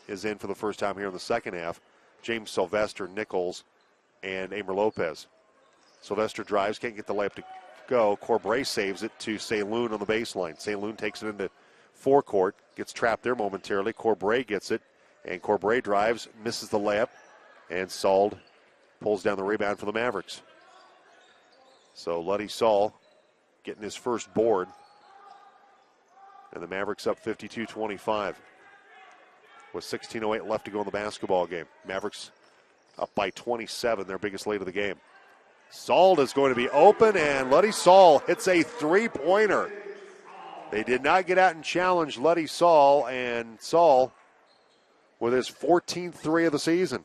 in for the first time here in the second half. James Sylvester, Nichols, and Amer Lopez. Sylvester drives, can't get the layup to go. Corbray saves it to Saloon on the baseline. Saloon takes it into forecourt, gets trapped there momentarily. Corbray gets it, and Corbray drives, misses the layup, and Sald pulls down the rebound for the Mavericks. So Luddy Saul getting his first board. And the Mavericks up 52-25. With 16:08 left to go in the basketball game. Mavericks up by 27, their biggest lead of the game. Saul is going to be open, and Luddy Saul hits a three-pointer. They did not get out and challenge Luddy Saul, and Saul with his 14th three of the season.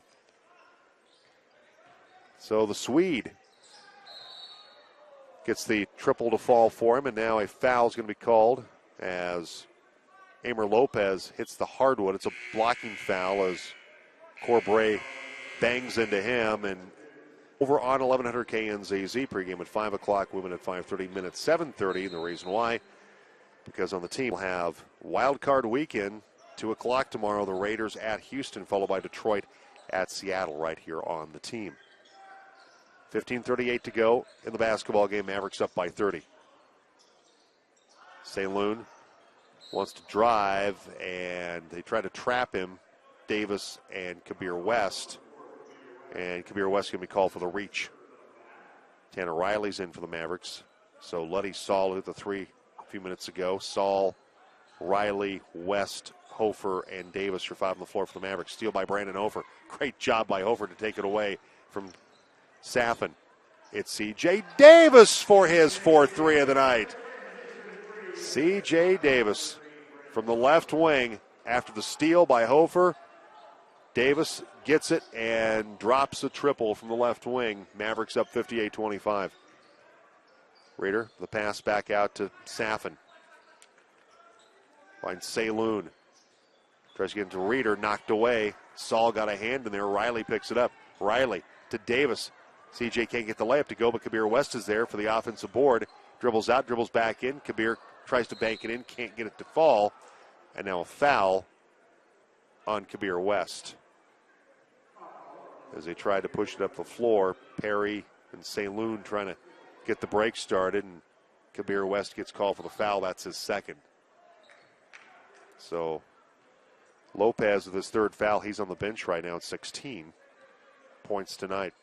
So the Swede gets the triple to fall for him, and now a foul is going to be called as Amer Lopez hits the hardwood. It's a blocking foul as Corbray bangs into him. And over on 1100 KNZZ, pregame at 5 o'clock, women at 5:30, men at 7:30. And the reason why, because on the team we'll have wild card weekend, 2 o'clock tomorrow, the Raiders at Houston, followed by Detroit at Seattle right here on the team. 15:38 to go in the basketball game. Mavericks up by 30. St. Loon wants to drive, and they try to trap him, Davis and Kabir West. And Kabir West going to be called for the reach. Tanner Riley's in for the Mavericks. So Luddy Saul hit the three a few minutes ago. Saul, Riley, West, Hofer, and Davis are five on the floor for the Mavericks. Steal by Brandon Hofer. Great job by Hofer to take it away from Saffin. It's C.J. Davis for his fourth three of the night. C.J. Davis from the left wing after the steal by Hofer. Davis gets it and drops a triple from the left wing. Mavericks up 58-25. Raider, the pass back out to Saffin. Finds Saloon. Tries to get into Reeder, knocked away. Saul got a hand in there. Riley picks it up. Riley to Davis. CJ can't get the layup to go, but Kabir West is there for the offensive board. Dribbles out, dribbles back in. Kabir tries to bank it in, can't get it to fall. And now a foul on Kabir West. As they tried to push it up the floor, Perry and St. Loon trying to get the break started, and Kabir West gets called for the foul. That's his second. So Lopez with his third foul. He's on the bench right now at 16 points tonight.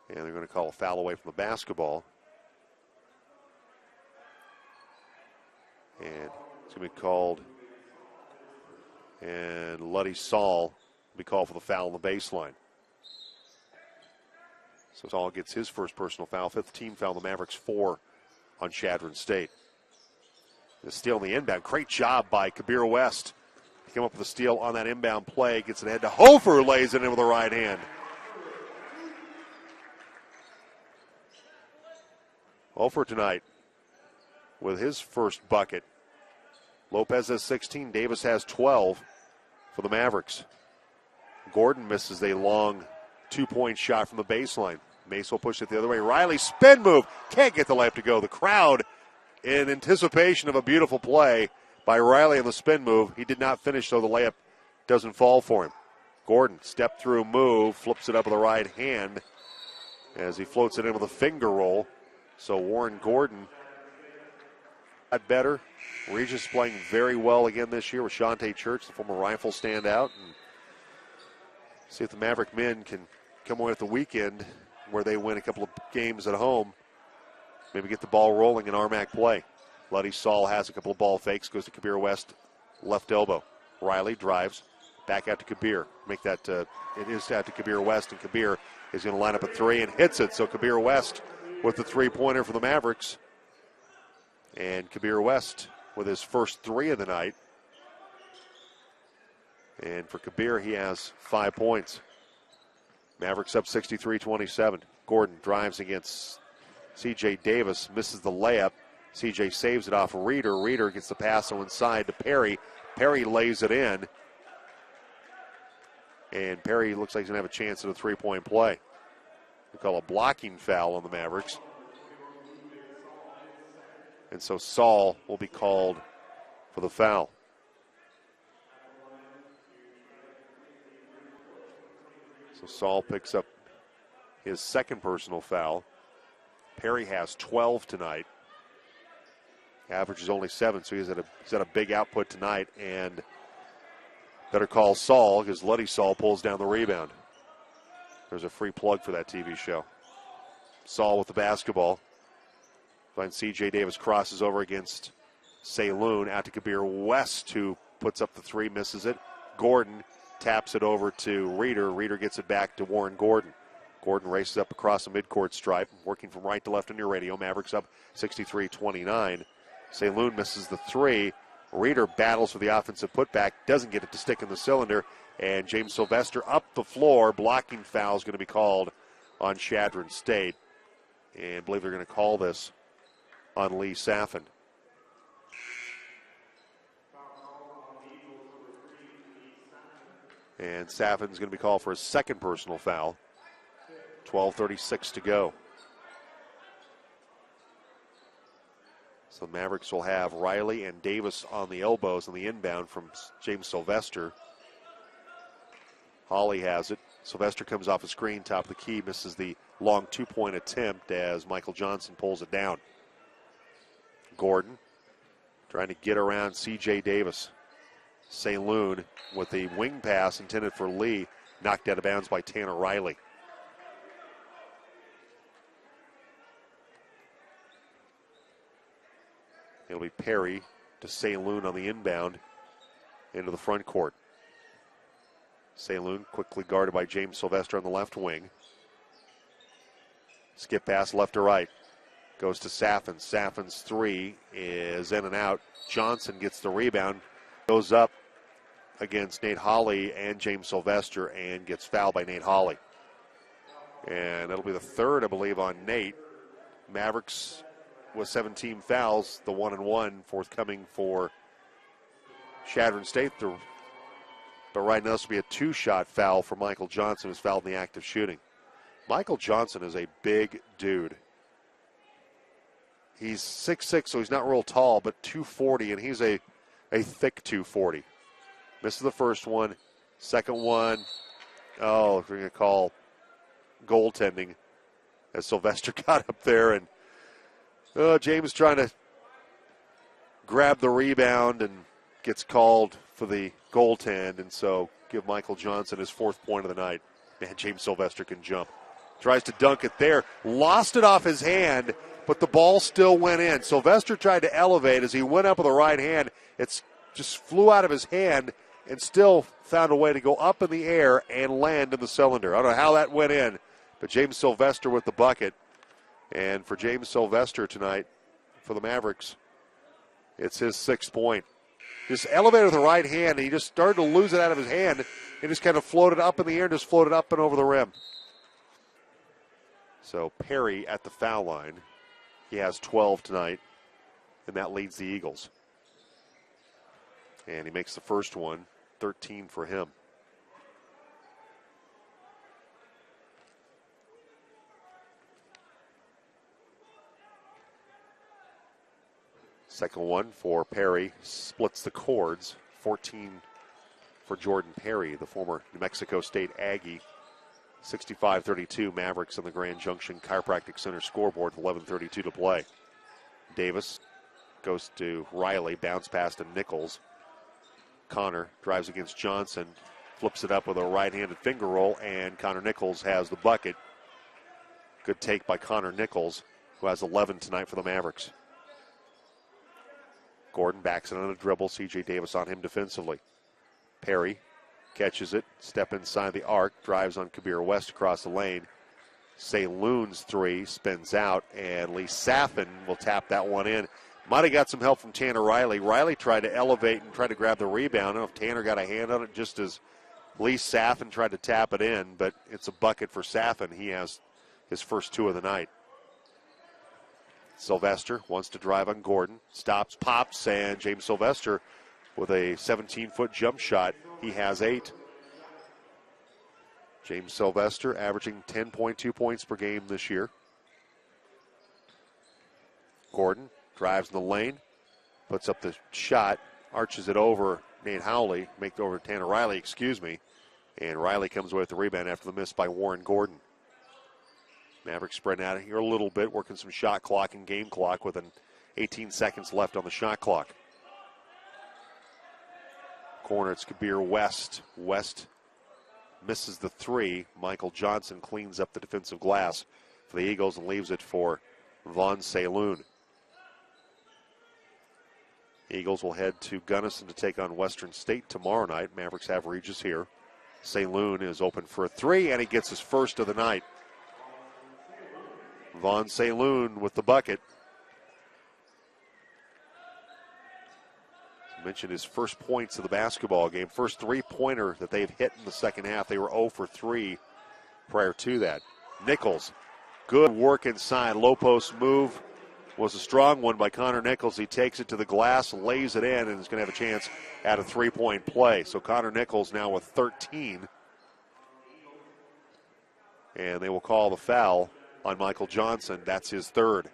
And they're going to call a foul away from the basketball. And it's going to be called. And Luddy Saul will be called for the foul on the baseline. So Saul gets his first personal foul. Fifth team foul. The Mavericks 4 on Chadron State. The steal on the inbound. Great job by Kabir West. He came up with a steal on that inbound play. Gets it ahead to Hofer. Lays it in with the right hand. Hofer tonight with his first bucket. Lopez has 16. Davis has 12 for the Mavericks. Gordon misses a long two-point shot from the baseline. Mesa will push it the other way. Riley, spin move. Can't get the layup to go. The crowd in anticipation of a beautiful play by Riley on the spin move. He did not finish, so the layup doesn't fall for him. Gordon, step through move, flips it up with the right hand as he floats it in with a finger roll. So Warren Gordon got better. Regis playing very well again this year with Shante Church, the former Rifle standout. And see if the Maverick men can come away with the weekend where they win a couple of games at home. Maybe get the ball rolling in Armac play. Luddy Saul has a couple of ball fakes, goes to Kabir West, left elbow. Riley drives, back out to Kabir. Make that, it is out to Kabir West, and Kabir is going to line up a three and hits it. So Kabir West with the three-pointer for the Mavericks. And Kabir West with his first three of the night. And for Kabir, he has 5 points. Mavericks up 63-27. Gordon drives against C.J. Davis, misses the layup. C.J. saves it off Reeder. Reeder gets the pass on inside to Perry. Perry lays it in. And Perry looks like he's going to have a chance at a three-point play. We call a blocking foul on the Mavericks. And so Saul will be called for the foul. So Saul picks up his second personal foul. Perry has 12 tonight. Average is only 7, so he's at a big output tonight. And Better call Saul because Luddy Saul pulls down the rebound. There's a free plug for that TV show. Saul with the basketball. Finds C.J. Davis, crosses over against Saloon. Out to Kabir West, who puts up the three, misses it. Gordon taps it over to Reeder. Reeder gets it back to Warren Gordon. Gordon races up across the midcourt stripe, working from right to left on your radio. Mavericks up 63-29. Saloon misses the three. Reeder battles for the offensive putback, doesn't get it to stick in the cylinder, and James Sylvester up the floor. Blocking foul is going to be called on Chadron State, and I believe they're going to call this on Lee Saffin. And Saffin's going to be called for a second personal foul. 12:36 to go. So the Mavericks will have Riley and Davis on the elbows on the inbound from James Sylvester. Hawley has it. Sylvester comes off a screen, top of the key, misses the long two-point attempt as Michael Johnson pulls it down. Gordon trying to get around C.J. Davis. Saloon with the wing pass intended for Lee, knocked out of bounds by Tanner Riley. It'll be Perry to Saloon on the inbound into the front court. Saloon quickly guarded by James Sylvester on the left wing. Skip pass left to right. Goes to Saffin. Saffin's three is in and out. Johnson gets the rebound. Goes up against Nate Hawley and James Sylvester and gets fouled by Nate Hawley. And that'll be the third, I believe, on Nate. Mavericks with 17 fouls, the 1-and-1 forthcoming for Chadron State. But right now this will be a two-shot foul for Michael Johnson, who's fouled in the act of shooting. Michael Johnson is a big dude. He's 6'6", so he's not real tall, but 240, and he's a thick 240. Misses the first one. Second one, we're going to call goaltending as Sylvester got up there, and James trying to grab the rebound and gets called for the goaltend, and so give Michael Johnson his fourth point of the night. Man, James Sylvester can jump. Tries to dunk it there. Lost it off his hand, but the ball still went in. Sylvester tried to elevate as he went up with the right hand. It just flew out of his hand and still found a way to go up in the air and land in the cylinder. I don't know how that went in, but James Sylvester with the bucket. And for James Sylvester tonight, for the Mavericks, it's his 6th point. Just elevated with the right hand, and he just started to lose it out of his hand and just kind of floated up in the air and just floated up and over the rim. So Perry at the foul line. He has 12 tonight, and that leads the Eagles. And he makes the first one, 13 for him. Second one for Perry, splits the cords, 14 for Jordan Perry, the former New Mexico State Aggie. 65-32 Mavericks on the Grand Junction Chiropractic Center scoreboard, 11:32 to play. Davis goes to Riley, bounce pass to Nichols. Connor drives against Johnson, flips it up with a right-handed finger roll, and Connor Nichols has the bucket. Good take by Connor Nichols, who has 11 tonight for the Mavericks. Gordon backs it on a dribble. C.J. Davis on him defensively. Perry catches it, step inside the arc, drives on Kabir West across the lane. Saloon's three spins out, and Lee Saffin will tap that one in. Might have got some help from Tanner Riley. Riley tried to elevate and try to grab the rebound. I don't know if Tanner got a hand on it just as Lee Saffin tried to tap it in, but it's a bucket for Saffin. He has his first two of the night. Sylvester wants to drive on Gordon. Stops, pops, and James Sylvester with a 17-foot jump shot. He has 8. James Sylvester averaging 10.2 points per game this year. Gordon drives in the lane, puts up the shot, arches it over Nate Hawley, make it over Tanner Riley, and Riley comes away with the rebound after the miss by Warren Gordon. Mavericks spreading out here a little bit, working some shot clock and game clock with 18 seconds left on the shot clock. corner, it's Kabir West. West misses the three. Michael Johnson cleans up the defensive glass for the Eagles and leaves it for Vaughn Saloon. Eagles will head to Gunnison to take on Western State tomorrow night. Mavericks have Regis here. Saloon is open for a three, and he gets his first of the night. Vaughn Saloon with the bucket. I mentioned his first points of the basketball game. First three-pointer that they've hit in the second half. They were 0 for 3 prior to that. Nichols, good work inside. Low post move was a strong one by Connor Nichols. He takes it to the glass, lays it in, and is going to have a chance at a three-point play. So Connor Nichols now with 13. And they will call the foul on Michael Johnson. That's his third.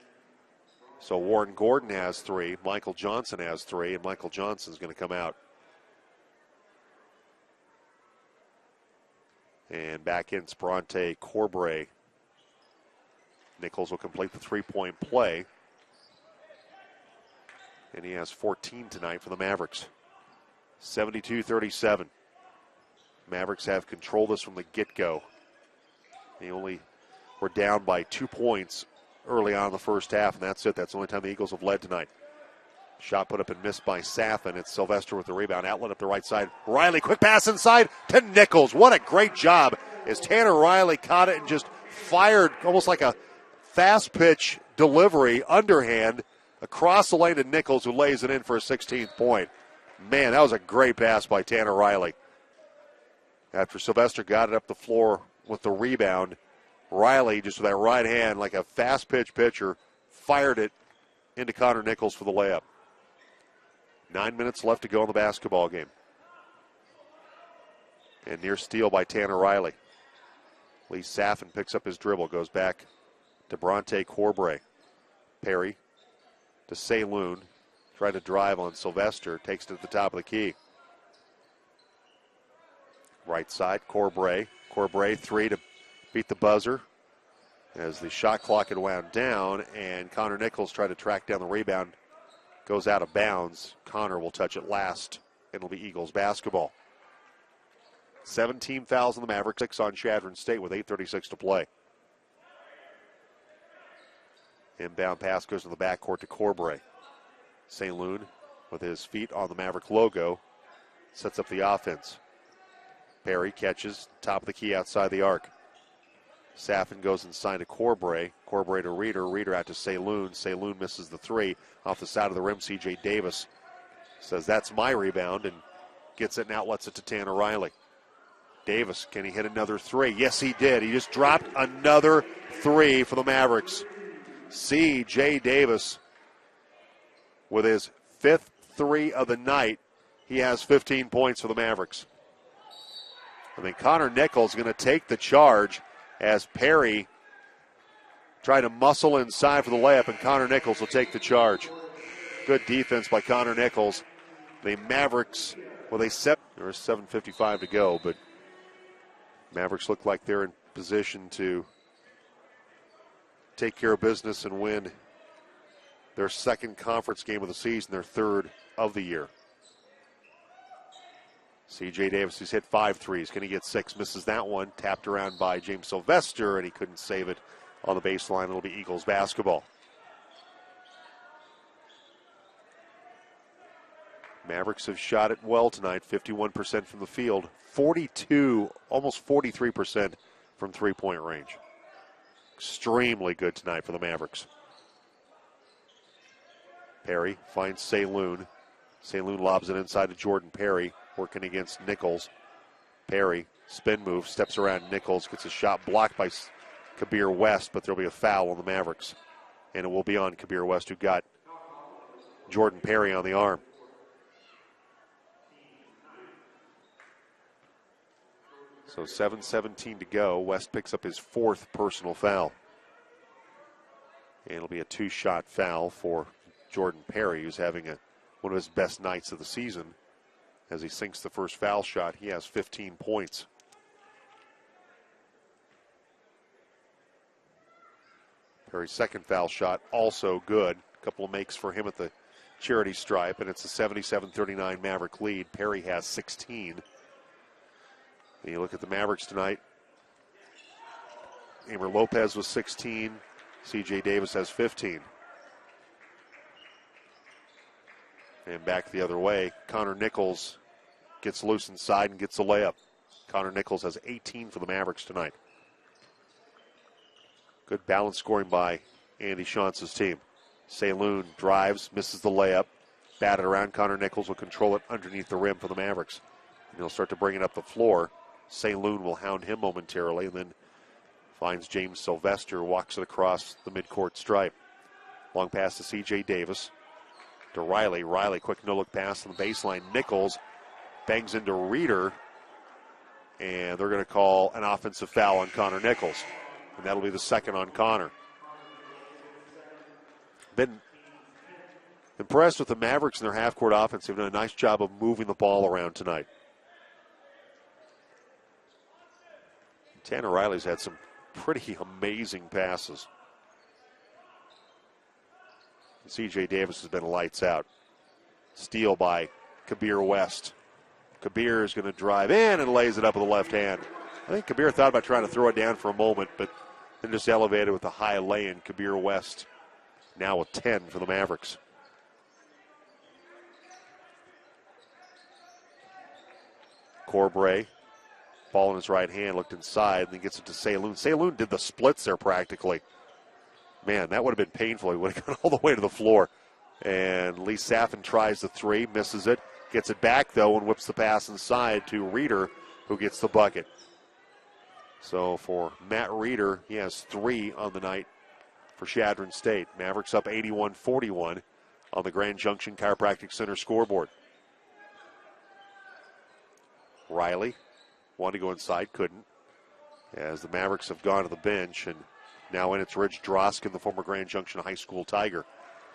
So Warren Gordon has 3, Michael Johnson has 3, and Michael Johnson's going to come out. And back in Sprante Corbray. Nichols will complete the three-point play. And he has 14 tonight for the Mavericks. 72-37. Mavericks have controlled this from the get-go. They only were down by 2 points early on in the first half, and that's it. That's the only time the Eagles have led tonight. Shot put up and missed by Saffin. It's Sylvester with the rebound. Outlet up the right side. Riley, quick pass inside to Nichols. What a great job as Tanner Riley caught it and just fired almost like a fast pitch delivery, underhand, across the lane to Nichols, who lays it in for a 16th point. Man, that was a great pass by Tanner Riley. After Sylvester got it up the floor with the rebound, Riley, just with that right hand, like a fast pitch pitcher, fired it into Connor Nichols for the layup. 9 minutes left to go in the basketball game. And near steal by Tanner Riley. Lee Saffin picks up his dribble, goes back to Bronte Corbray. Perry to Saloon. Tried to drive on Sylvester, takes it to the top of the key. Right side, Corbray. Corbray, 3 to beat the buzzer as the shot clock had wound down, and Connor Nichols tried to track down the rebound. Goes out of bounds. Connor will touch it last. It'll be Eagles basketball. 17 fouls on the Mavericks, 6 on Chadron State with 8:36 to play. Inbound pass goes to the backcourt to Corbray. Saloon with his feet on the Maverick logo sets up the offense. Perry catches, top of the key outside the arc. Saffin goes inside to Corbray. Corbray to Reeder. Reeder out to Saloon. Saloon misses the 3 off the side of the rim. C.J. Davis says, that's my rebound, and gets it and outlets it to Tanner Riley. Davis, can he hit another 3? Yes, he did. He just dropped another 3 for the Mavericks. C.J. Davis with his 5th 3 of the night. He has 15 points for the Mavericks. I think Connor Nichols is going to take the charge as Perry tried to muscle inside for the layup, and Connor Nichols will take the charge. Good defense by Connor Nichols. The Mavericks, well, there's 7:55 to go, but Mavericks look like they're in position to take care of business and win their second conference game of the season, their third of the year. C.J. Davis, who's hit 5 threes. Can he get 6? Misses that one. Tapped around by James Sylvester, and he couldn't save it on the baseline. It'll be Eagles basketball. Mavericks have shot it well tonight, 51% from the field, 42, almost 43% from three-point range. Extremely good tonight for the Mavericks. Perry finds Saloon. Saloon lobs it inside to Jordan Perry, working against Nichols. Perry, spin move, steps around Nichols, gets a shot blocked by Kabir West, but there'll be a foul on the Mavericks. And it will be on Kabir West, who got Jordan Perry on the arm. So 7:17 to go. West picks up his 4th personal foul. And it'll be a 2-shot foul for Jordan Perry, who's having one of his best nights of the season. As he sinks the first foul shot, he has 15 points. Perry's second foul shot, also good. A couple of makes for him at the charity stripe, and it's a 77-39 Maverick lead. Perry has 16. And you look at the Mavericks tonight. Amer Lopez was 16. C.J. Davis has 15. And back the other way, Connor Nichols gets loose inside and gets a layup. Connor Nichols has 18 for the Mavericks tonight. Good balance scoring by Andy Shantz's team. Saloon drives, misses the layup. Batted around. Connor Nichols will control it underneath the rim for the Mavericks. And he'll start to bring it up the floor. Saloon will hound him momentarily and then finds James Sylvester, walks it across the midcourt stripe. Long pass to C.J. Davis. To Riley. Riley, quick no-look pass on the baseline. Nichols bangs into Reeder. And they're going to call an offensive foul on Connor Nichols. And that'll be the second on Connor. Been impressed with the Mavericks and their half-court offense. They've done a nice job of moving the ball around tonight. Tanner Riley's had some pretty amazing passes. C.J. Davis has been lights out. Steal by Kabir West. Kabir is going to drive in and lays it up with the left hand. I think Kabir thought about trying to throw it down for a moment, but then just elevated with a high lay-in. Kabir West now with 10 for the Mavericks. Corbray, ball in his right hand, looked inside, and then gets it to Saloon. Saloon did the splits there practically. Man, that would have been painful. He would have gone all the way to the floor. And Lee Saffin tries the three, misses it. Gets it back, though, and whips the pass inside to Reeder, who gets the bucket. So for Matt Reeder, he has 3 on the night for Chadron State. Mavericks up 81-41 on the Grand Junction Chiropractic Center scoreboard. Riley wanted to go inside, couldn't, as the Mavericks have gone to the bench, and now in it's Rich Droskin, the former Grand Junction High School Tiger.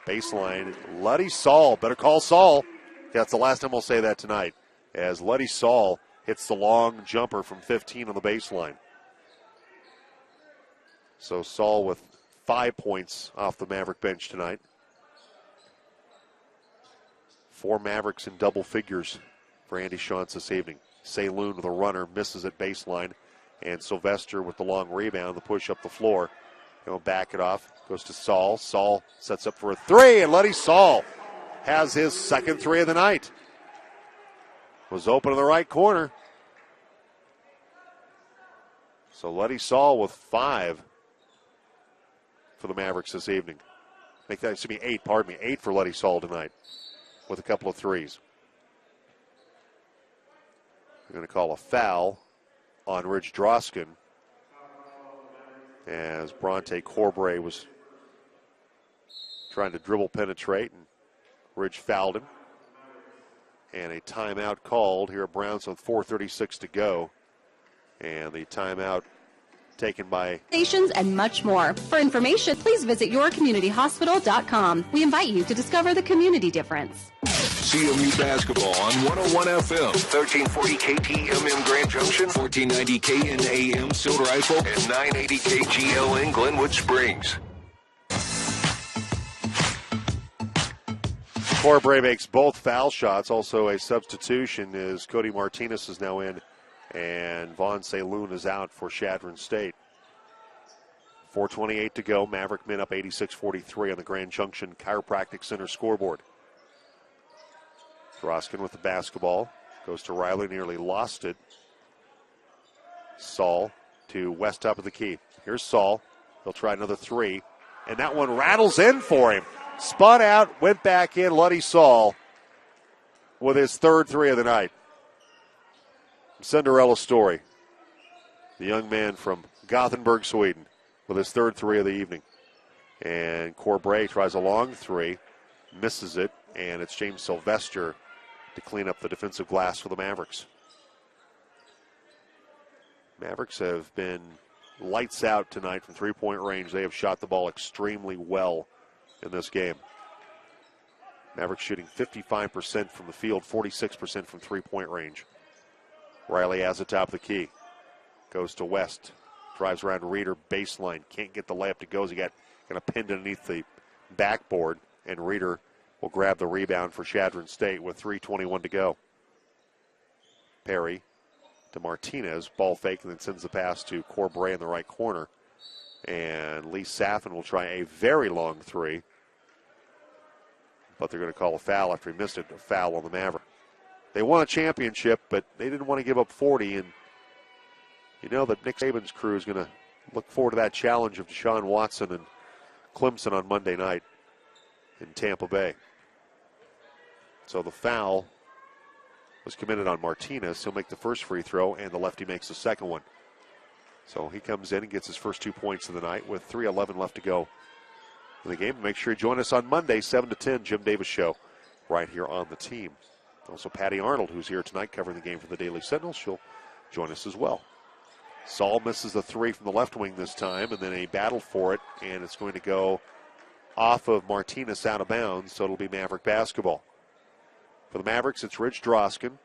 Baseline, Luddy Saul. Better call Saul. That's the last time we'll say that tonight, as Luddy Saul hits the long jumper from 15 on the baseline. So Saul with 5 points off the Maverick bench tonight. 4 Mavericks in double figures for Andy Shantz this evening. Saloon with a runner, misses at baseline. And Sylvester with the long rebound, the push up the floor. He'll back it off, goes to Saul. Saul sets up for a 3, and Luddy Saul has his second 3 of the night. Was open in the right corner. So Luddy Saul with 5 for the Mavericks this evening. Make that, excuse me, 8, pardon me. 8 for Luddy Saul tonight with a couple of threes. They're going to call a foul on Ridge Droskin as Bronte Corbray was trying to dribble penetrate, and Ridge fouled him. And a timeout called here at Browns with 4:36 to go. And the timeout taken by Stations and much more. For information, please visit yourcommunityhospital.com. We invite you to discover the community difference. CMU basketball on 101 FM, 1340 KTMM Grand Junction, 1490 KNAM Silver Rifle, and 980 KGL in Glenwood Springs. Corbray makes both foul shots. Also a substitution is Cody Martinez is now in, and Vaughn Saloon is out for Chadron State. 4:28 to go. Maverick men up 86-43 on the Grand Junction Chiropractic Center scoreboard. Droskin with the basketball. Goes to Riley, nearly lost it. Saul to West top of the key. Here's Saul. He'll try another 3. And that one rattles in for him. Spun out, went back in. Luddy Saul with his third 3 of the night. Cinderella story. The young man from Gothenburg, Sweden, with his third 3 of the evening. And Corbray tries a long 3, misses it, and it's James Sylvester to clean up the defensive glass for the Mavericks. Mavericks have been lights out tonight from three-point range. They have shot the ball extremely well in this game. Mavericks shooting 55% from the field, 46% from three-point range. Riley has the top of the key. Goes to West. Drives around Reeder, baseline. Can't get the layup to go. He got kind of pinned underneath the backboard. And Reeder will grab the rebound for Chadron State with 3:21 to go. Perry to Martinez, ball fake, and then sends the pass to Corbray in the right corner. And Lee Saffin will try a very long three, but they're going to call a foul after he missed it, a foul on the Maverick. They won a championship, but they didn't want to give up 40, and you know that Nick Saban's crew is going to look forward to that challenge of Deshaun Watson and Clemson on Monday night in Tampa Bay. So the foul was committed on Martinez. He'll make the first free throw, and the lefty makes the second one. So he comes in and gets his first 2 points of the night with 3:11 left to go in the game. Make sure you join us on Monday, 7 to 10, Jim Davis Show, right here on the team. Also, Patty Arnold, who's here tonight covering the game for the Daily Sentinel, she'll join us as well. Saul misses the three from the left wing this time, and then a battle for it, and it's going to go off of Martinez out of bounds, so it'll be Maverick basketball. For the Mavericks, it's Rich Droskin,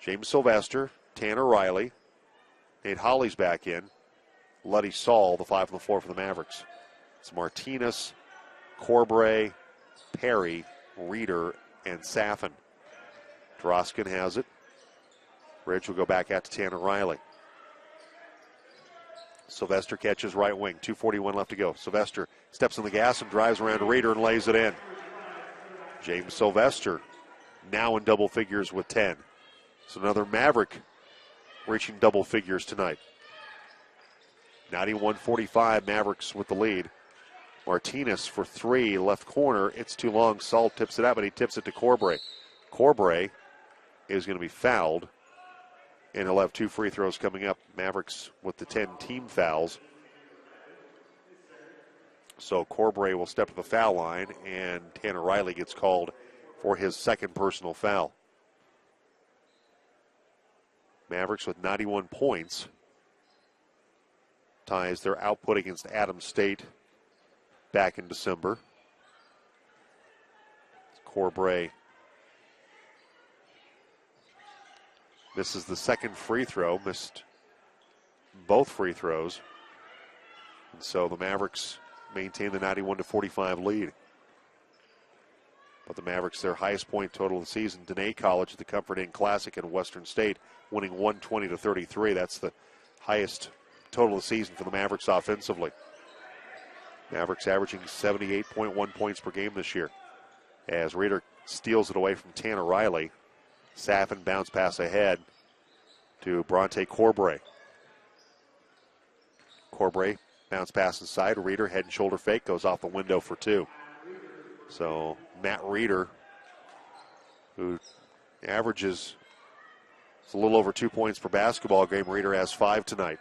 James Sylvester, Tanner Riley, Nate Holly's back in, Luddy Saul, the five on the floor for the Mavericks. It's Martinez, Corbray, Perry, Reeder, and Saffin. Droskin has it. Ridge will go back out to Tanner Riley. Sylvester catches right wing. 2:41 left to go. Sylvester steps on the gas and drives around Reeder and lays it in. James Sylvester now in double figures with 10. So another Maverick reaching double figures tonight. 91-45, Mavericks with the lead. Martinez for three, left corner. It's too long. Saul tips it out, but he tips it to Corbray. Corbray is going to be fouled, and he'll have two free throws coming up. Mavericks with the 10 team fouls. So Corbray will step to the foul line, and Tanner Riley gets called for his second personal foul. Mavericks with 91 points ties their output against Adams State back in December. Corbray misses the second free throw, missed both free throws. And so the Mavericks maintain the 91-45 lead. But the Mavericks, their highest point total of the season, Dene College at the Comfort Inn Classic in Western State, winning 120-33. That's the highest total of the season for the Mavericks offensively. Mavericks averaging 78.1 points per game this year. As Reeder steals it away from Tanner Riley. Saffin bounce pass ahead to Bronte Corbray. Corbray bounce pass inside. Reeder head and shoulder fake goes off the window for two. So Matt Reeder, who averages a little over 2 points per basketball game, Reeder has 5 tonight.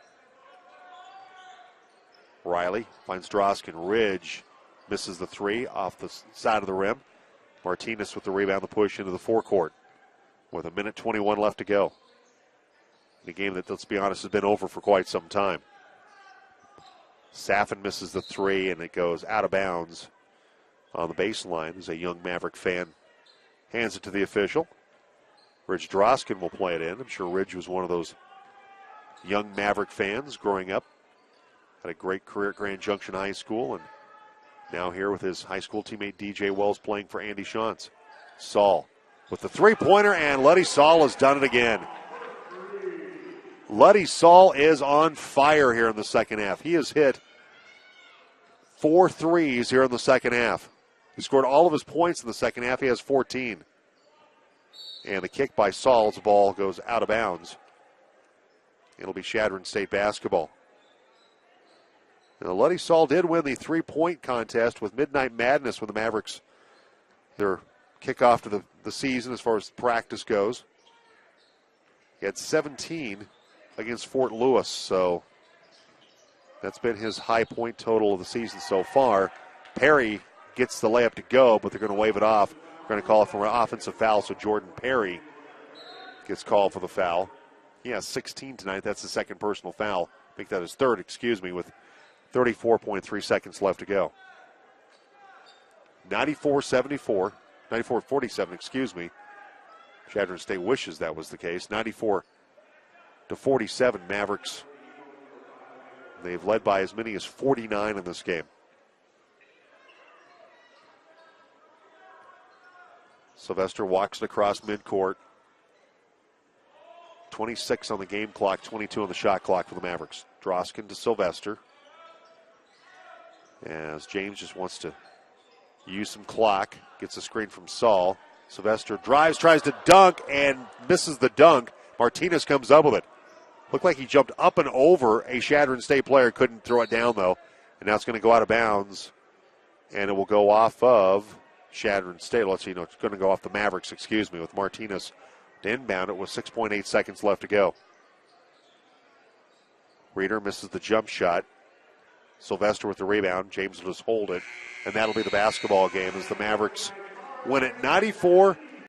Riley finds Droskin. Ridge misses the three off the side of the rim. Martinez with the rebound, the push into the forecourt with 1:21 left to go. In a game that, let's be honest, has been over for quite some time. Saffin misses the three, and it goes out of bounds on the baseline as a young Maverick fan hands it to the official. Ridge Droskin will play it in. I'm sure Ridge was one of those young Maverick fans growing up. Had a great career at Grand Junction High School, and now here with his high school teammate DJ Wells playing for Andy Shantz. Saul with the three-pointer, and Luddy Saul has done it again. Luddy Saul is on fire here in the second half. He has hit 4 threes here in the second half. He scored all of his points in the second half. He has 14. And the kick by Saul, the ball goes out of bounds. It'll be Chadron State basketball. Now, Luddy Saul did win the three-point contest with Midnight Madness when the Mavericks, their kickoff to the season as far as practice goes. He had 17 against Fort Lewis, so that's been his high point total of the season so far. Perry gets the layup to go, but they're going to wave it off. They're going to call it for an offensive foul, so Jordan Perry gets called for the foul. He has 16 tonight. That's the second personal foul. I think that is third, with 34.3 seconds left to go. 94-47, Chadron State wishes that was the case. 94-47, Mavericks. They've led by as many as 49 in this game. Sylvester walks it across midcourt. 26 on the game clock, 22 on the shot clock for the Mavericks. Droskin to Sylvester. As James just wants to use some clock. Gets a screen from Saul. Sylvester drives, tries to dunk, and misses the dunk. Martinez comes up with it. Looked like he jumped up and over a Chadron State player. Couldn't throw it down, though. And now it's going to go out of bounds. And it will go off of Chadron State. Let's see, no, it's going to go off the Mavericks, with Martinez to inbound it with 6.8 seconds left to go. Reeder misses the jump shot. Sylvester with the rebound. James will just hold it. And that'll be the basketball game as the Mavericks win it 94-87.